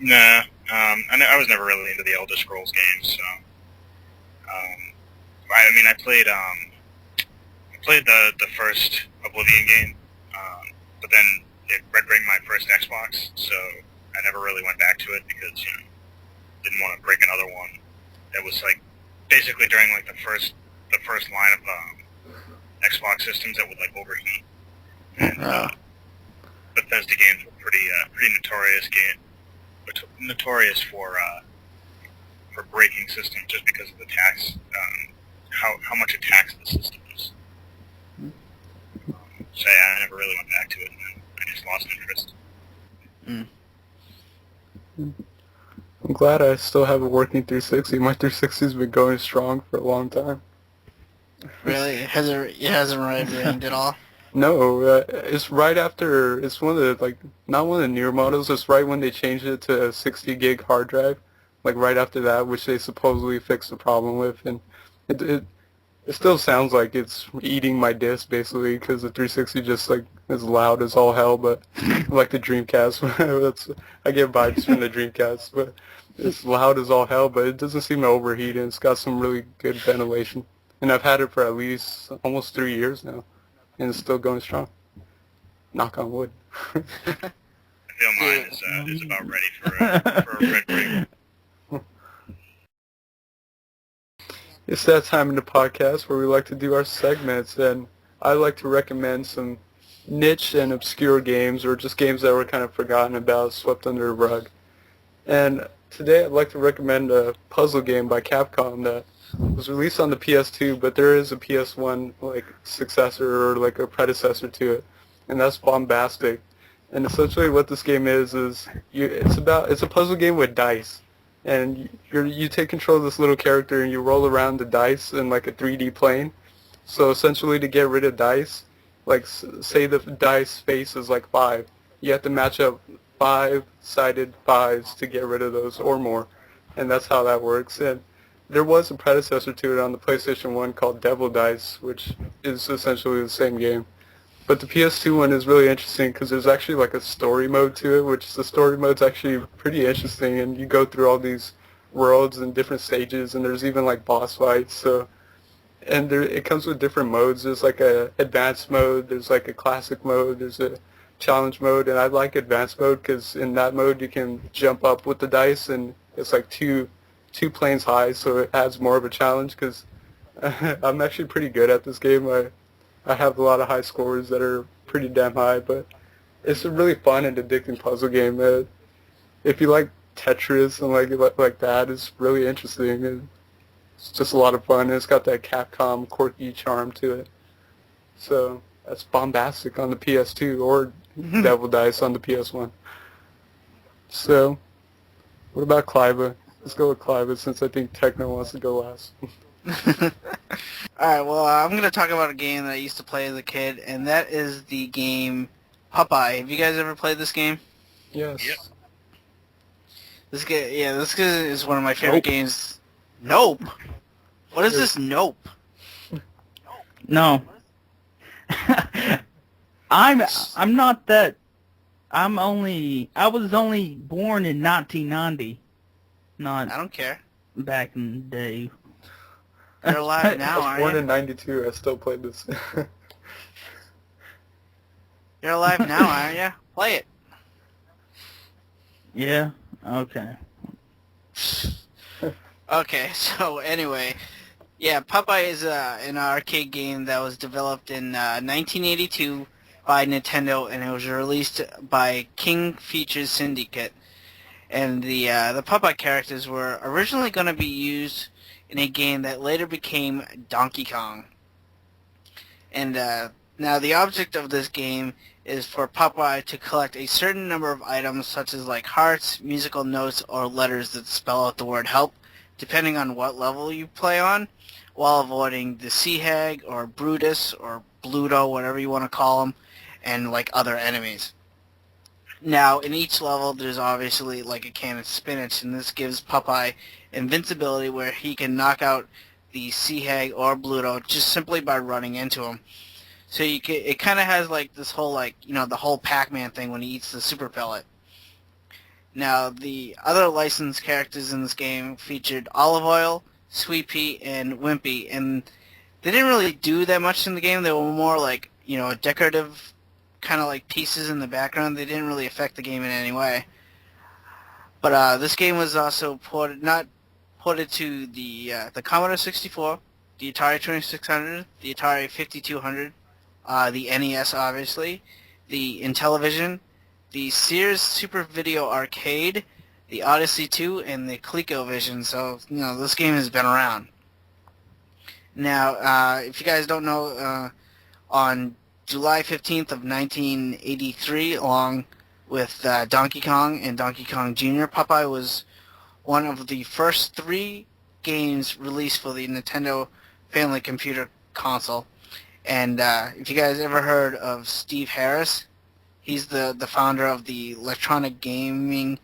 Nah, I was never really into the Elder Scrolls games, so I mean, I played the first Oblivion game, but then it Red Ring my first Xbox, so I never really went back to it because didn't want to break another one. It was like basically during like the first line of Xbox systems that would like overheat, and Bethesda games were pretty notorious for breaking systems just because of the tax. How much it taxed the systems. So yeah, I never really went back to it, and then I just lost interest. I'm glad I still have a working 360. My 360's been going strong for a long time. Really? It hasn't red ringed at all? No, it's right after, it's one of the, like, not one of the newer models, it's right when they changed it to a 60 gig hard drive, like right after that, which they supposedly fixed the problem with, and it still sounds like it's eating my disc, basically, because the 360 just, like, is loud as all hell, but, like the Dreamcast, I get vibes from the Dreamcast, but it's loud as all hell, but it doesn't seem to overheat, and it's got some really good ventilation, and I've had it for at least almost 3 years now. And it's still going strong. Knock on wood. I feel mine is about ready for a red ring. It's that time in the podcast where we like to do our segments, and I like to recommend some niche and obscure games, or just games that were kind of forgotten about, swept under the rug. And today I'd like to recommend a puzzle game by Capcom that was released on the PS2, but there is a PS1 like successor or like a predecessor to it, and that's Bombastic. And essentially, what this game is it's a puzzle game with dice, and you take control of this little character and you roll around the dice in like a 3D plane. So essentially, to get rid of dice, like say the dice face is like 5, you have to match up 5-sided 5s to get rid of those or more, and that's how that works. And there was a predecessor to it on the PlayStation 1 called Devil Dice, which is essentially the same game. But the PS2 one is really interesting because there's actually like a story mode to it, which the story mode's actually pretty interesting, and you go through all these worlds and different stages, and there's even like boss fights. So, and it comes with different modes. There's like a advanced mode, there's like a classic mode, there's a challenge mode, and I like advanced mode because in that mode you can jump up with the dice, and it's like two planes high, so it adds more of a challenge because I'm actually pretty good at this game. I have a lot of high scores that are pretty damn high, but it's a really fun and addicting puzzle game. If you like Tetris and like that, it's really interesting. And it's just a lot of fun, and it's got that Capcom quirky charm to it. So that's Bombastic on the PS2 or Devil Dice on the PS1. So, what about Cliva? Let's go with Cliva since I think Techno wants to go last. Alright, well, I'm going to talk about a game that I used to play as a kid, and that is the game Popeye. Have you guys ever played this game? Yes. Yep. This game is one of my favorite games. Nope. What is this Nope? No. I'm not that I was only born in 1990, not I don't care. back in the day. You're alive now, I was aren't born you? in '92. I still played this. You're alive now, aren't you? Play it. Yeah. Okay. Okay, so anyway, yeah, Popeye is an arcade game that was developed in 1982 by Nintendo, and it was released by King Features Syndicate. And the Popeye characters were originally going to be used in a game that later became Donkey Kong. And now the object of this game is for Popeye to collect a certain number of items, such as like hearts, musical notes, or letters that spell out the word help, depending on what level you play on, while avoiding the Sea Hag or Brutus or Bluto, whatever you want to call them, and like other enemies. Now, in each level, there's obviously like a can of spinach, and this gives Popeye invincibility where he can knock out the Sea Hag or Bluto just simply by running into him. So it kind of has like this whole like, the whole Pac-Man thing when he eats the super pellet. Now, the other licensed characters in this game featured Olive Oil, Sweet Pea, and Wimpy, and they didn't really do that much in the game. They were more like, decorative kind of like pieces in the background. They didn't really affect the game in any way. But this game was also ported to the Commodore 64, the Atari 2600, the Atari 5200, the NES obviously, the Intellivision, the Sears Super Video Arcade, the Odyssey 2, and the ColecoVision. So this game has been around. Now, if you guys don't know, on July 15th of 1983, along with Donkey Kong and Donkey Kong Jr., Popeye was one of the first 3 games released for the Nintendo Family Computer Console. And if you guys ever heard of Steve Harris, he's the founder of the Electronic Gaming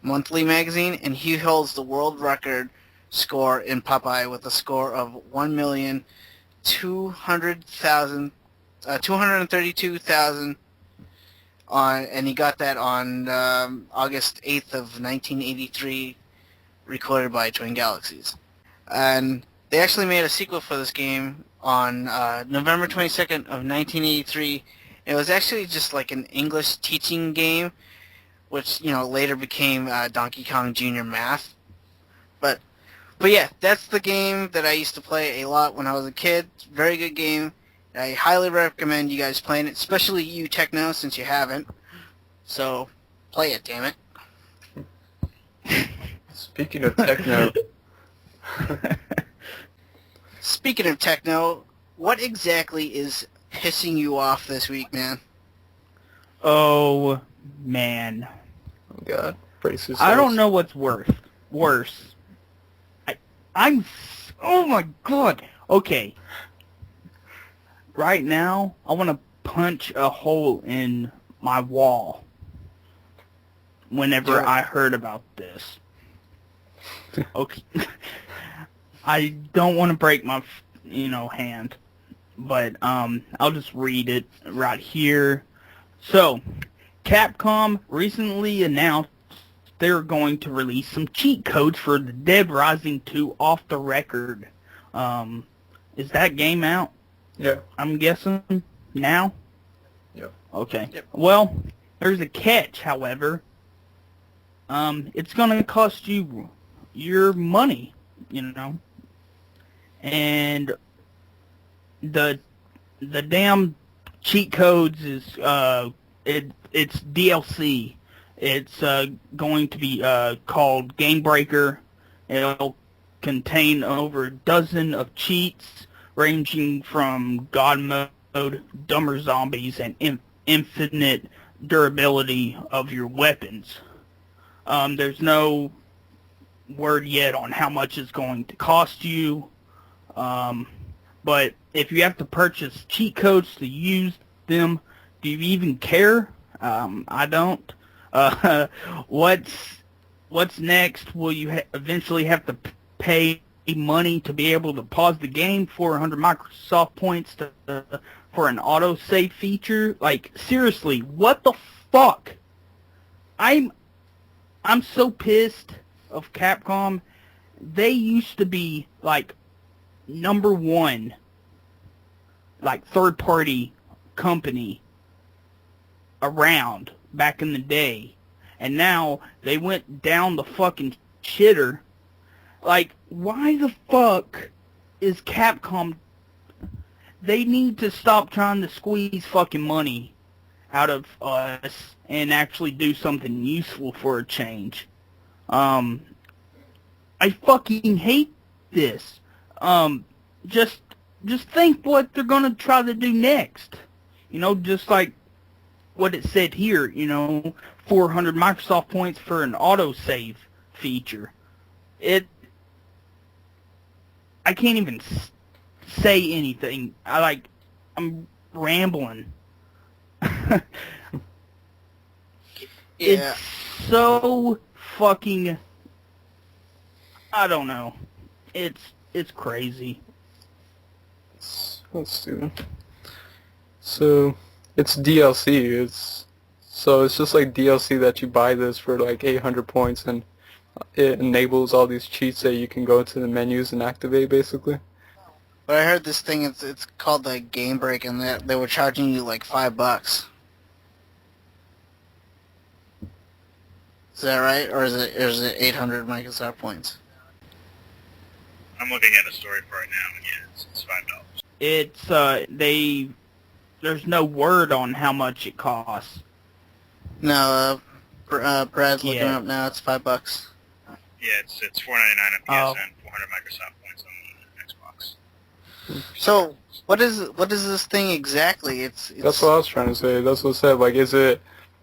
Monthly magazine, and he holds the world record score in Popeye with a score of 232,000 and he got that on August 8th of 1983, recorded by Twin Galaxies. And they actually made a sequel for this game on November 22nd of 1983. It was actually just like an English teaching game, which later became Donkey Kong Jr. Math. But yeah, that's the game that I used to play a lot when I was a kid. Very good game. I highly recommend you guys playing it, especially you, Techno, since you haven't. So, play it, damn it. Speaking of techno, Speaking of Techno, what exactly is pissing you off this week, man? Oh, man. oh God, brace yourselves. I don't know what's worse. Oh my God. Okay. Right now, I want to punch a hole in my wall whenever I heard about this. Okay. I don't want to break my, hand, but I'll just read it right here. So, Capcom recently announced they're going to release some cheat codes for the Dead Rising 2 Off the Record. Is that game out? Yeah. I'm guessing now? Yep. Okay. Yep. Well, there's a catch, however. It's going to cost you your money, And the damn cheat codes is it's DLC. It's going to be called Game Breaker. It'll contain over a dozen of cheats ranging from God mode, dumber zombies, and infinite durability of your weapons. There's no word yet on how much it's going to cost you, but if you have to purchase cheat codes to use them, do you even care? I don't. What's next? Will you eventually have to pay money to be able to pause the game, 400 Microsoft points for an autosave feature? Like, seriously, what the fuck? I'm so pissed of Capcom. They used to be like number one, like third party company around back in the day, and now they went down the fucking shitter. Like, why the fuck is Capcom? They need to stop trying to squeeze fucking money out of us and actually do something useful for a change. I fucking hate this. Just think what they're gonna try to do next. You know, just like what it said here, 400 Microsoft points for an autosave feature. I can't even say anything. I'm rambling. Yeah. It's so fucking, I don't know. It's crazy. Let's do it. So it's DLC. It's just like DLC that you buy this for like 800 points, and it enables all these cheats that you can go to the menus and activate, basically. But I heard this thing, it's called the Game Break, and they were charging you like $5. Is that right? Or is it 800 Microsoft points? I'm looking at a story for it now, and yeah, it's $5. It's there's no word on how much it costs. No, Brad's looking Yeah. up now. It's $5. Yeah, it's $4.99 on Oh. PSN, 400 Microsoft points on Xbox. So what is this thing exactly? It's That's what I was trying to say. That's what I said. Like, is it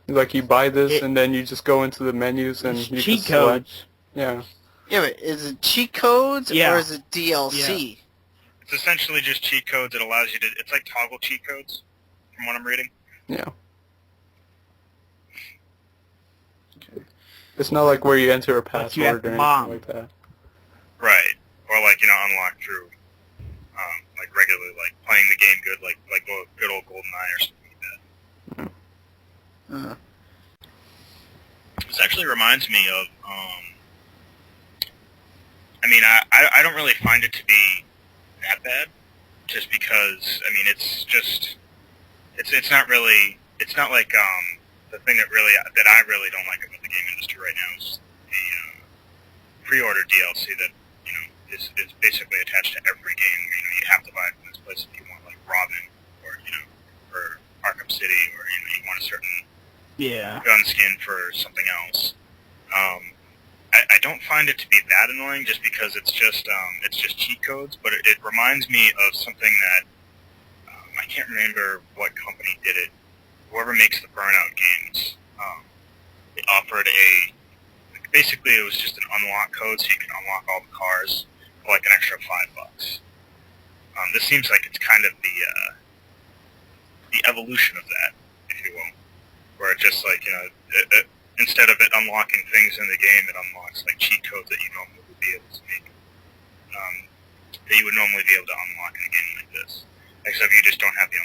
like you buy this It- and then you just go into the menus and It's you cheat can select? codes. Yeah. Yeah, but is it cheat codes Yeah. or is it DLC? It's essentially just cheat codes. It allows you to. It's like toggle cheat codes, from what I'm reading. Yeah. It's not like where you enter a But you have password or to bomb. anything like that. Right. Or like unlock through, like regularly, like playing the game good, like good old GoldenEye or something like that. Uh, This actually reminds me of. I mean, I don't really find it to be that bad, just because it's not really, it's not like the thing that I really don't like about the game industry right now is the pre-order DLC that is basically attached to every game. You have to buy it from this place if you want like Robin or or Arkham City, or you want a certain Yeah. gun skin for something else. I don't find it to be that annoying, just because it's just cheat codes, but it reminds me of something that I can't remember what company did it. Whoever makes the Burnout games, they offered basically it was just an unlock code, so you can unlock all the cars for like an extra $5. This seems like it's kind of the evolution of that, if you will, where it just like instead of it unlocking things in the game, it unlocks like cheat codes that you normally would be able to make, that you would normally be able to unlock in a game like this. Except you just don't have the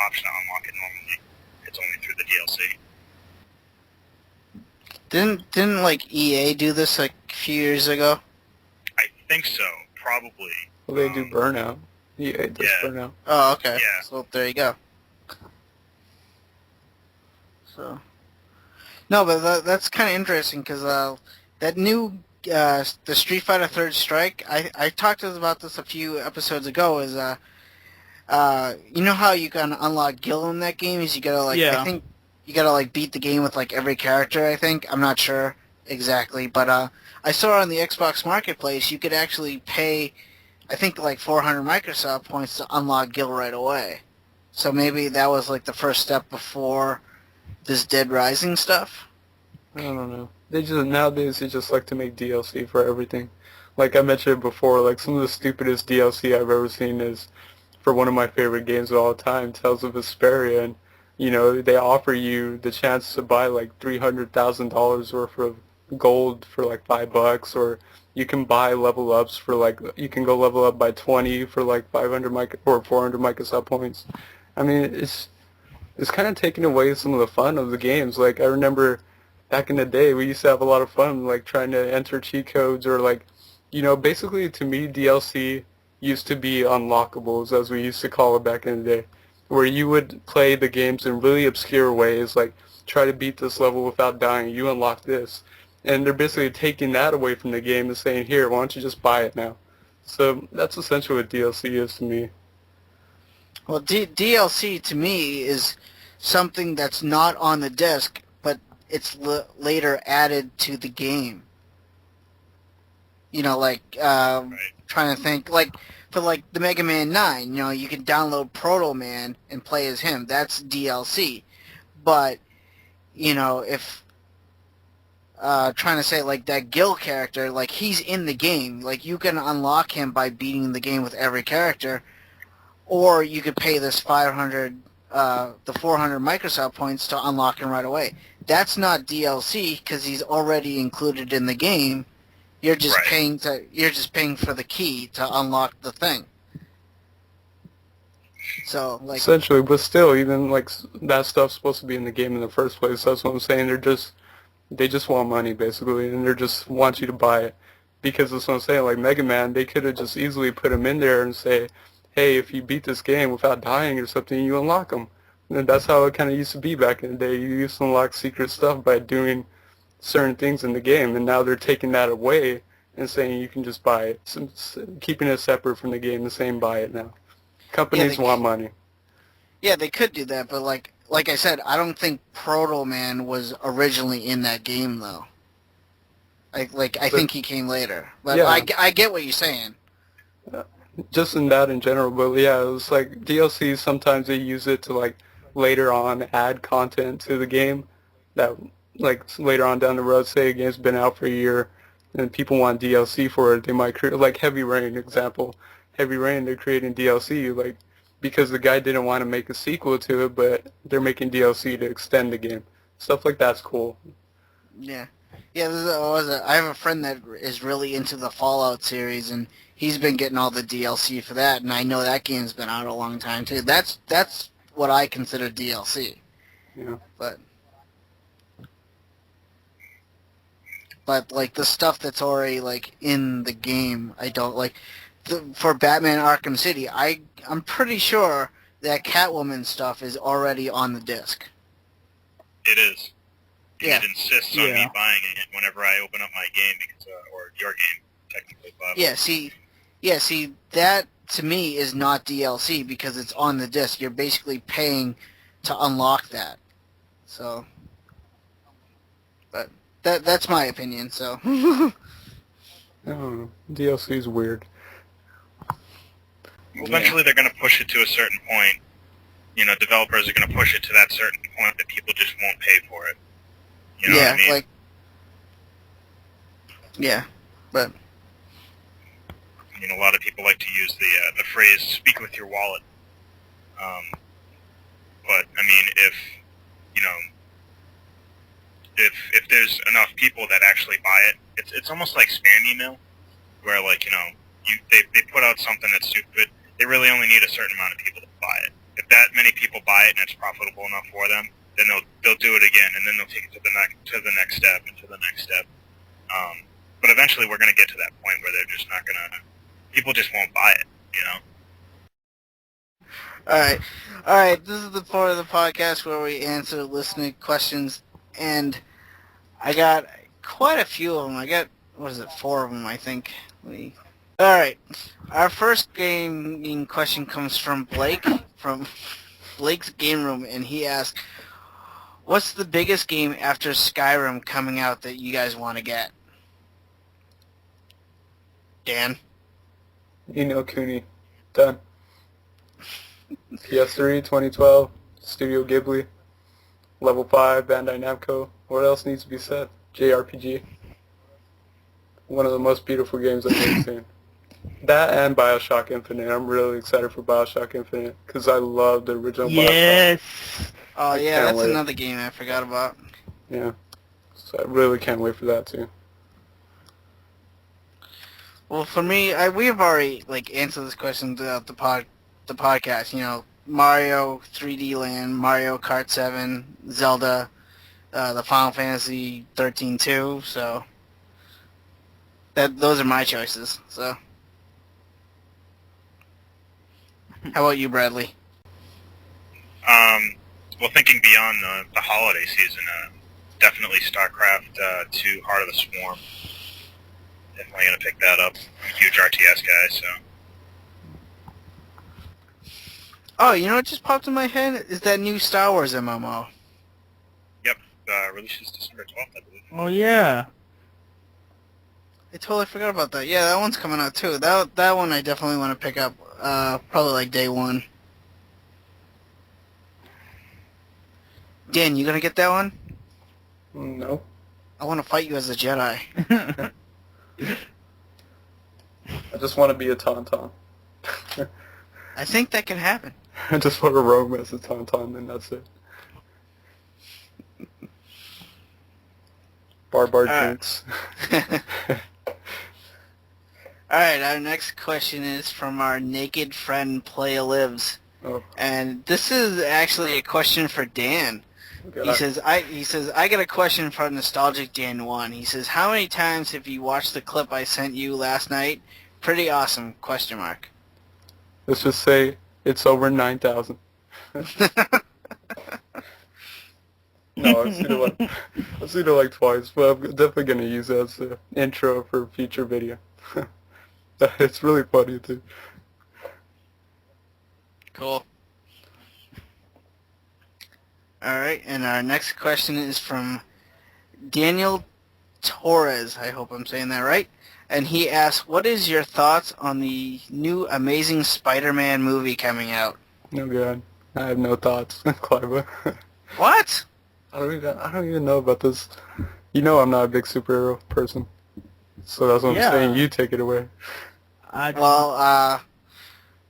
option to unlock it normally. It's only through the DLC. didn't like EA do this like a few years ago? I think so, probably. Well, they do Burnout. Yeah, it does Yeah. Burnout. Oh, okay. Yeah. So there you go. So, no, but that's kind of interesting because that new the Street Fighter Third Strike. I talked about this a few episodes ago. Is you know how you can unlock Gil in that game? Is you gotta like Yeah. I think you gotta like beat the game with like every character. I think I'm not sure exactly, but I saw on the Xbox Marketplace you could actually pay I think like 400 Microsoft points to unlock Gil right away. So maybe that was like the first step before this Dead Rising stuff. I don't know. Nowadays they just like to make DLC for everything. Like I mentioned before, like some of the stupidest DLC I've ever seen is for one of my favorite games of all time, Tales of Vesperia, and they offer you the chance to buy like $300,000 worth of gold for like $5, or you can buy level ups for like you can go level up by 20 for like 500 or 400 Microsoft points. I mean, it's kind of taking away some of the fun of the games. Like I remember back in the day, we used to have a lot of fun, like trying to enter cheat codes or like, basically to me, DLC used to be unlockables, as we used to call it back in the day, where you would play the games in really obscure ways, like try to beat this level without dying, you unlock this. And they're basically taking that away from the game and saying, here, why don't you just buy it now? So that's essentially what DLC is to me. Well, DLC to me is something that's not on the disc, but it's later added to the game. Like trying to think, like for like the Mega Man 9, you can download Proto Man and play as him. That's DLC. But if trying to say like that Gil character, like he's in the game, like you can unlock him by beating the game with every character. Or you could pay this 400 Microsoft points to unlock him right away. That's not DLC because he's already included in the game. You're just paying for the key to unlock the thing. So like essentially, but still, even like that stuff's supposed to be in the game in the first place. That's what I'm saying. They just want money basically, and they just want you to buy it because that's what I'm saying. Like Mega Man, they could have just easily put him in there and say, hey, if you beat this game without dying or something, you unlock them. And that's how it kind of used to be back in the day. You used to unlock secret stuff by doing certain things in the game, and now they're taking that away and saying you can just buy it, keeping it separate from the game and saying buy it now. Companies want money. Yeah, they could do that, but like I said, I don't think Proto Man was originally in that game, though. I think he came later. But yeah. I get what you're saying. Just in that in general, but yeah, it was like DLC, sometimes they use it to like later on add content to the game that like later on down the road, say a game's been out for a year and people want DLC for it, they might create like Heavy Rain example. Heavy Rain, they're creating DLC like because the guy didn't want to make a sequel to it, but they're making DLC to extend the game. Stuff like that's cool. Yeah. Yeah, I have a friend that is really into the Fallout series, and he's been getting all the DLC for that, and I know that game's been out a long time, too. That's what I consider DLC. Yeah. But like, the stuff that's already, like, in the game, I don't, like, for Batman Arkham City, I'm pretty sure that Catwoman stuff is already on the disc. It is. Yeah. It insists on me buying it whenever I open up my game, because, or your game, technically, Bob. See, that to me is not DLC because it's on the disc. You're basically paying to unlock that. So, but that's my opinion. So, I don't know. DLC is weird. Eventually, they're going to push it to a certain point. Developers are going to push it to that certain point that people just won't pay for it. You know what I mean? But a lot of people like to use the phrase "speak with your wallet." But I mean, if there's enough people that actually buy it, it's almost like spam email, where they put out something that's stupid. They really only need a certain amount of people to buy it. If that many people buy it and it's profitable enough for them, then they'll do it again, and then they'll take it to the next step and to the next step. But eventually, we're going to get to that point where they're just not going to. People just won't buy it, All right. This is the part of the podcast where we answer listener questions, and I got quite a few of them. I got 4 of them, I think. All right. Our first gaming question comes from Blake from Blake's Game Room, and he asked, what's the biggest game after Skyrim coming out that you guys want to get? Dan? Kuni. Done. PS3, 2012, Studio Ghibli, Level 5, Bandai Namco. What else needs to be said? JRPG. One of the most beautiful games I've ever seen. That and Bioshock Infinite. I'm really excited for Bioshock Infinite because I love the original Bioshock. Oh, yeah, that's another game I forgot about. Yeah. So I really can't wait for that, too. Well, for me, we've already answered this question throughout the podcast. Mario 3D Land, Mario Kart 7, Zelda, the Final Fantasy 13 too. So those are my choices. So how about you, Bradley? Well, thinking beyond the holiday season, definitely StarCraft 2 Heart of the Swarm. Definitely going to pick that up. I'm a huge RTS guy, so... Oh, you know what just popped in my head? Is that new Star Wars MMO. Yep, releases December 12th, I believe. Oh yeah. I totally forgot about that. Yeah, that one's coming out too. That one I definitely want to pick up, probably like day one. Dan, you gonna get that one? No. I want to fight you as a Jedi. I just want to be a Tauntaun. I think that can happen. I just want to roam as a Tauntaun, and that's it. Bar drinks. Alright, our next question is from our naked friend Playa Lives. Oh. And this is actually a question for Dan. Okay. He says, I got a question for Nostalgic Dan 1. He says, how many times have you watched the clip I sent you last night? Pretty awesome, question mark. Let's just say it's over 9,000. No, I've seen it like twice, but I'm definitely going to use it as an intro for a future video. It's really funny, too. Cool. Alright, and our next question is from Daniel Torres. I hope I'm saying that right. And he asks, what is your thoughts on the new Amazing Spider-Man movie coming out? No good. I have no thoughts, Clive. What? I don't even know about this. You know I'm not a big superhero person. So that's what I'm saying. You take it away. Well,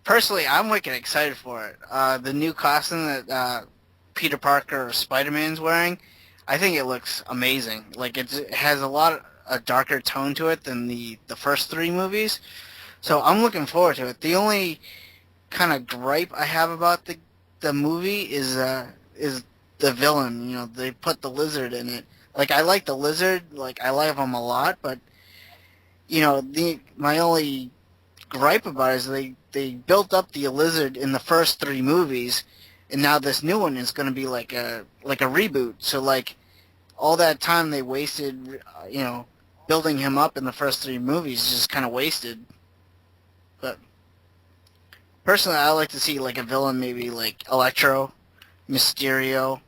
personally, I'm wicked excited for it. The new costume that Peter Parker or Spider-Man's wearing, I think it looks amazing. Like, it has a darker tone to it than the first three movies. So I'm looking forward to it. The only kind of gripe I have about the movie is the villain. You know, they put the Lizard in it. Like, I like the Lizard. Like, I like him a lot, but you know, my only gripe about it is they built up the Lizard in the first three movies, and now this new one is going to be like a reboot. So like all that time they wasted, you know, building him up in the first three movies is just kind of wasted. But personally, I like to see like a villain, maybe like Electro, Mysterio.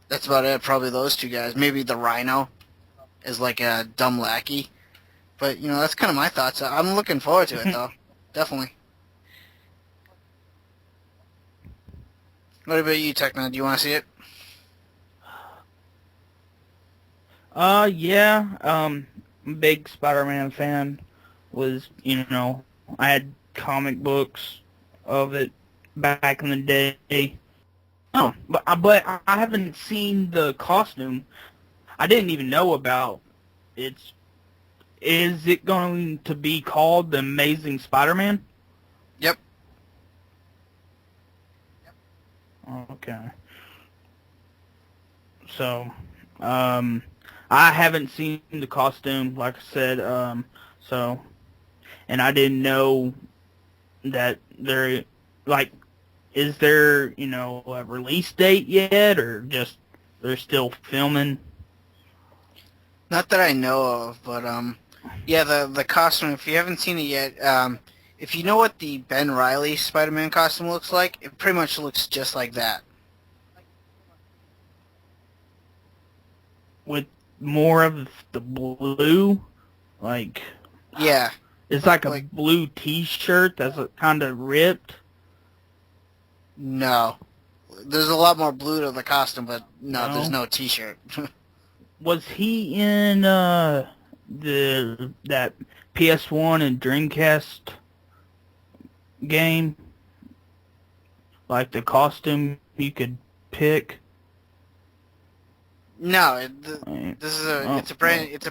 That's about it. Probably those two guys. Maybe the Rhino is like a dumb lackey. But, you know, that's kind of my thoughts. I'm looking forward to it, though. Definitely. What about you, Techno? Do you want to see it? Yeah. I'm a big Spider-Man fan. I had comic books of it back in the day. Oh, but I haven't seen the costume. I didn't even know about it. Is it going to be called The Amazing Spider-Man? Yep. Okay. So, I haven't seen the costume, like I said, and I didn't know that is there, a release date yet, or just they're still filming? Not that I know of, but, yeah, the costume, if you haven't seen it yet, if you know what the Ben Reilly Spider-Man costume looks like, it pretty much looks just like that. With more of the blue, like... Yeah. It's like a blue t-shirt that's kind of ripped. No. There's a lot more blue to the costume, but no, there's no t-shirt. Was he in that PS1 and Dreamcast game? Like the costume you could pick? No, it's a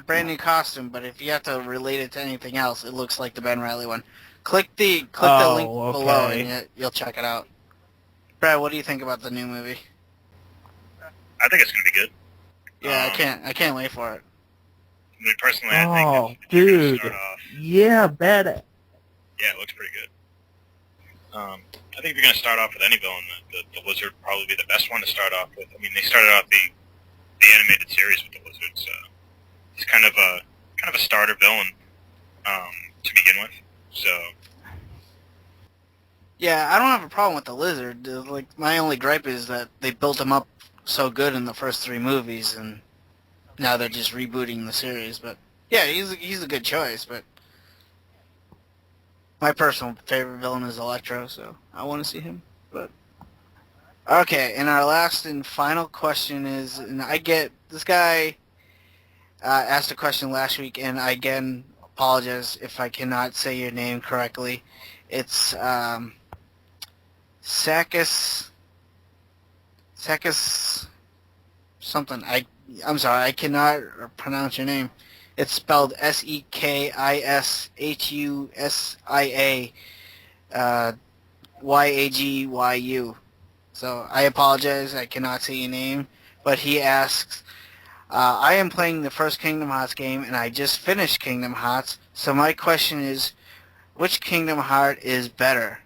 brand new costume, but if you have to relate it to anything else, it looks like the Ben Reilly one. Click the link below and you'll check it out. Brad, what do you think about the new movie? I think it's gonna be good. Yeah, I can't wait for it. I mean, personally, I Oh, think if you're gonna dude. start off, Yeah, bad. yeah, it looks pretty good. I think if you're gonna start off with any villain, the Lizard would probably be the best one to start off with. I mean, they started off the animated series with the Lizard, so he's kind of a starter villain to begin with. So Yeah, I don't have a problem with the Lizard. Like, my only gripe is that they built him up so good in the first 3 movies, and now they're just rebooting the series. But yeah, he's a good choice. But my personal favorite villain is Electro, so I want to see him. But okay, and our last and final question is, and I get this guy asked a question last week, and I again apologize if I cannot say your name correctly. It's Sakis something. I'm sorry, I cannot pronounce your name. It's spelled Sekishusia Yagyu. So I apologize, I cannot say your name. But he asks, I am playing the first Kingdom Hearts game, and I just finished Kingdom Hearts. So my question is, which Kingdom Heart is better?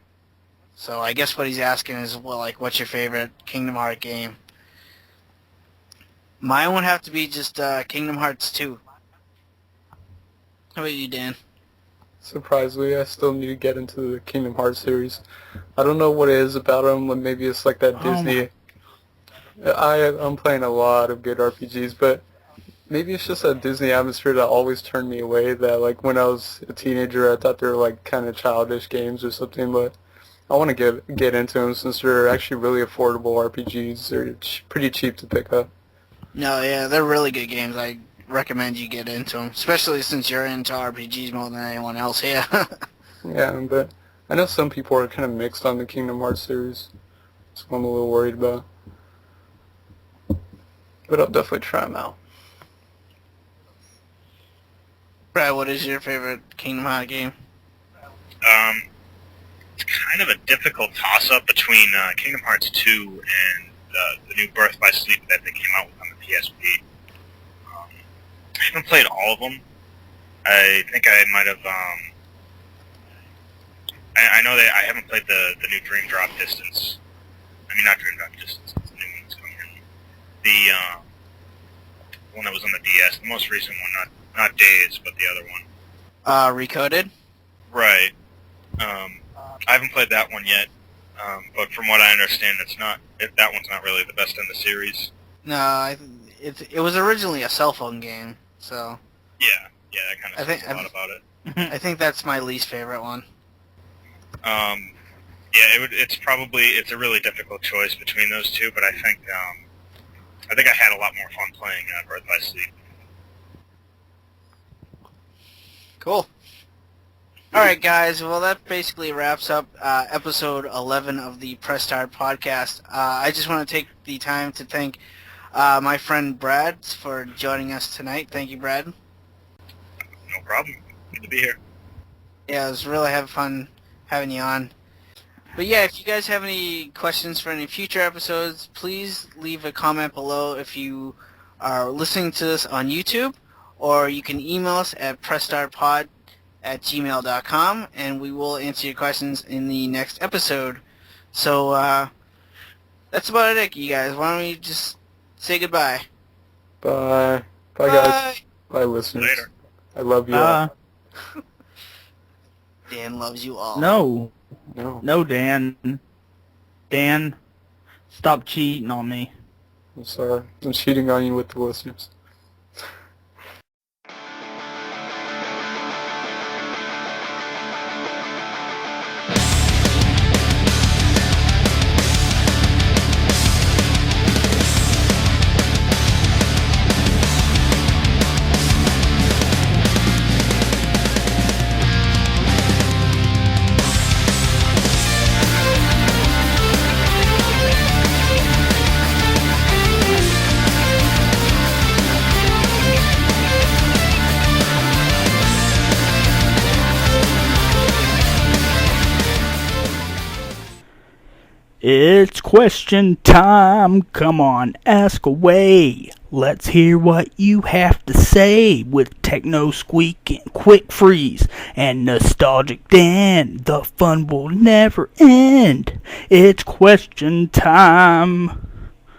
So I guess what he's asking is, well, like, what's your favorite Kingdom Heart game? Mine would have to be just Kingdom Hearts 2. How about you, Dan? Surprisingly, I still need to get into the Kingdom Hearts series. I don't know what it is about them. Like, maybe it's like that Disney. I'm playing a lot of good RPGs, but maybe it's just that Disney atmosphere that always turned me away. That, like, when I was a teenager, I thought they were like kind of childish games or something. But I want to get into them since they're actually really affordable RPGs. They're pretty cheap to pick up. No, yeah, they're really good games. I recommend you get into them, especially since you're into RPGs more than anyone else here. Yeah, but I know some people are kind of mixed on the Kingdom Hearts series. That's what I'm a little worried about. But I'll definitely try them out. Brad, what is your favorite Kingdom Hearts game? it's kind of a difficult toss-up between Kingdom Hearts 2 and the new Birth by Sleep that they came out with on the PSP. I haven't played all of them. I think I might have. I know that I haven't played the new Dream Drop Distance. I mean, not Dream Drop Distance. It's the new one that's coming in. The one that was on the DS. The most recent one, not Days, but the other one. Recoded? Right. I haven't played that one yet. But from what I understand, that one's not really the best in the series. No, it was originally a cell phone game, so... Yeah, that kind of says a lot about it. I think that's my least favorite one. Yeah, it's a really difficult choice between those two, but I think I had a lot more fun playing Birth by Sleep. Cool. Alright guys, well that basically wraps up episode 11 of the Press Start podcast. I just want to take the time to thank my friend Brad for joining us tonight. Thank you, Brad. No problem. Good to be here. Yeah, it was really having fun having you on. But yeah, if you guys have any questions for any future episodes, please leave a comment below if you are listening to this on YouTube, or you can email us at pressstartpod@gmail.com, and we will answer your questions in the next episode. So, that's about it, you guys. Why don't we just say goodbye? Bye. Bye, guys. Bye, listeners. Later. I love you all. Dan loves you all. No, No, Dan. Dan, stop cheating on me. I'm sorry. I'm cheating on you with the listeners. It's question time. Come on, ask away. Let's hear what you have to say with TechnoSqueek and Quick Freeze and Nostalgic Dan. The fun will never end. It's question time.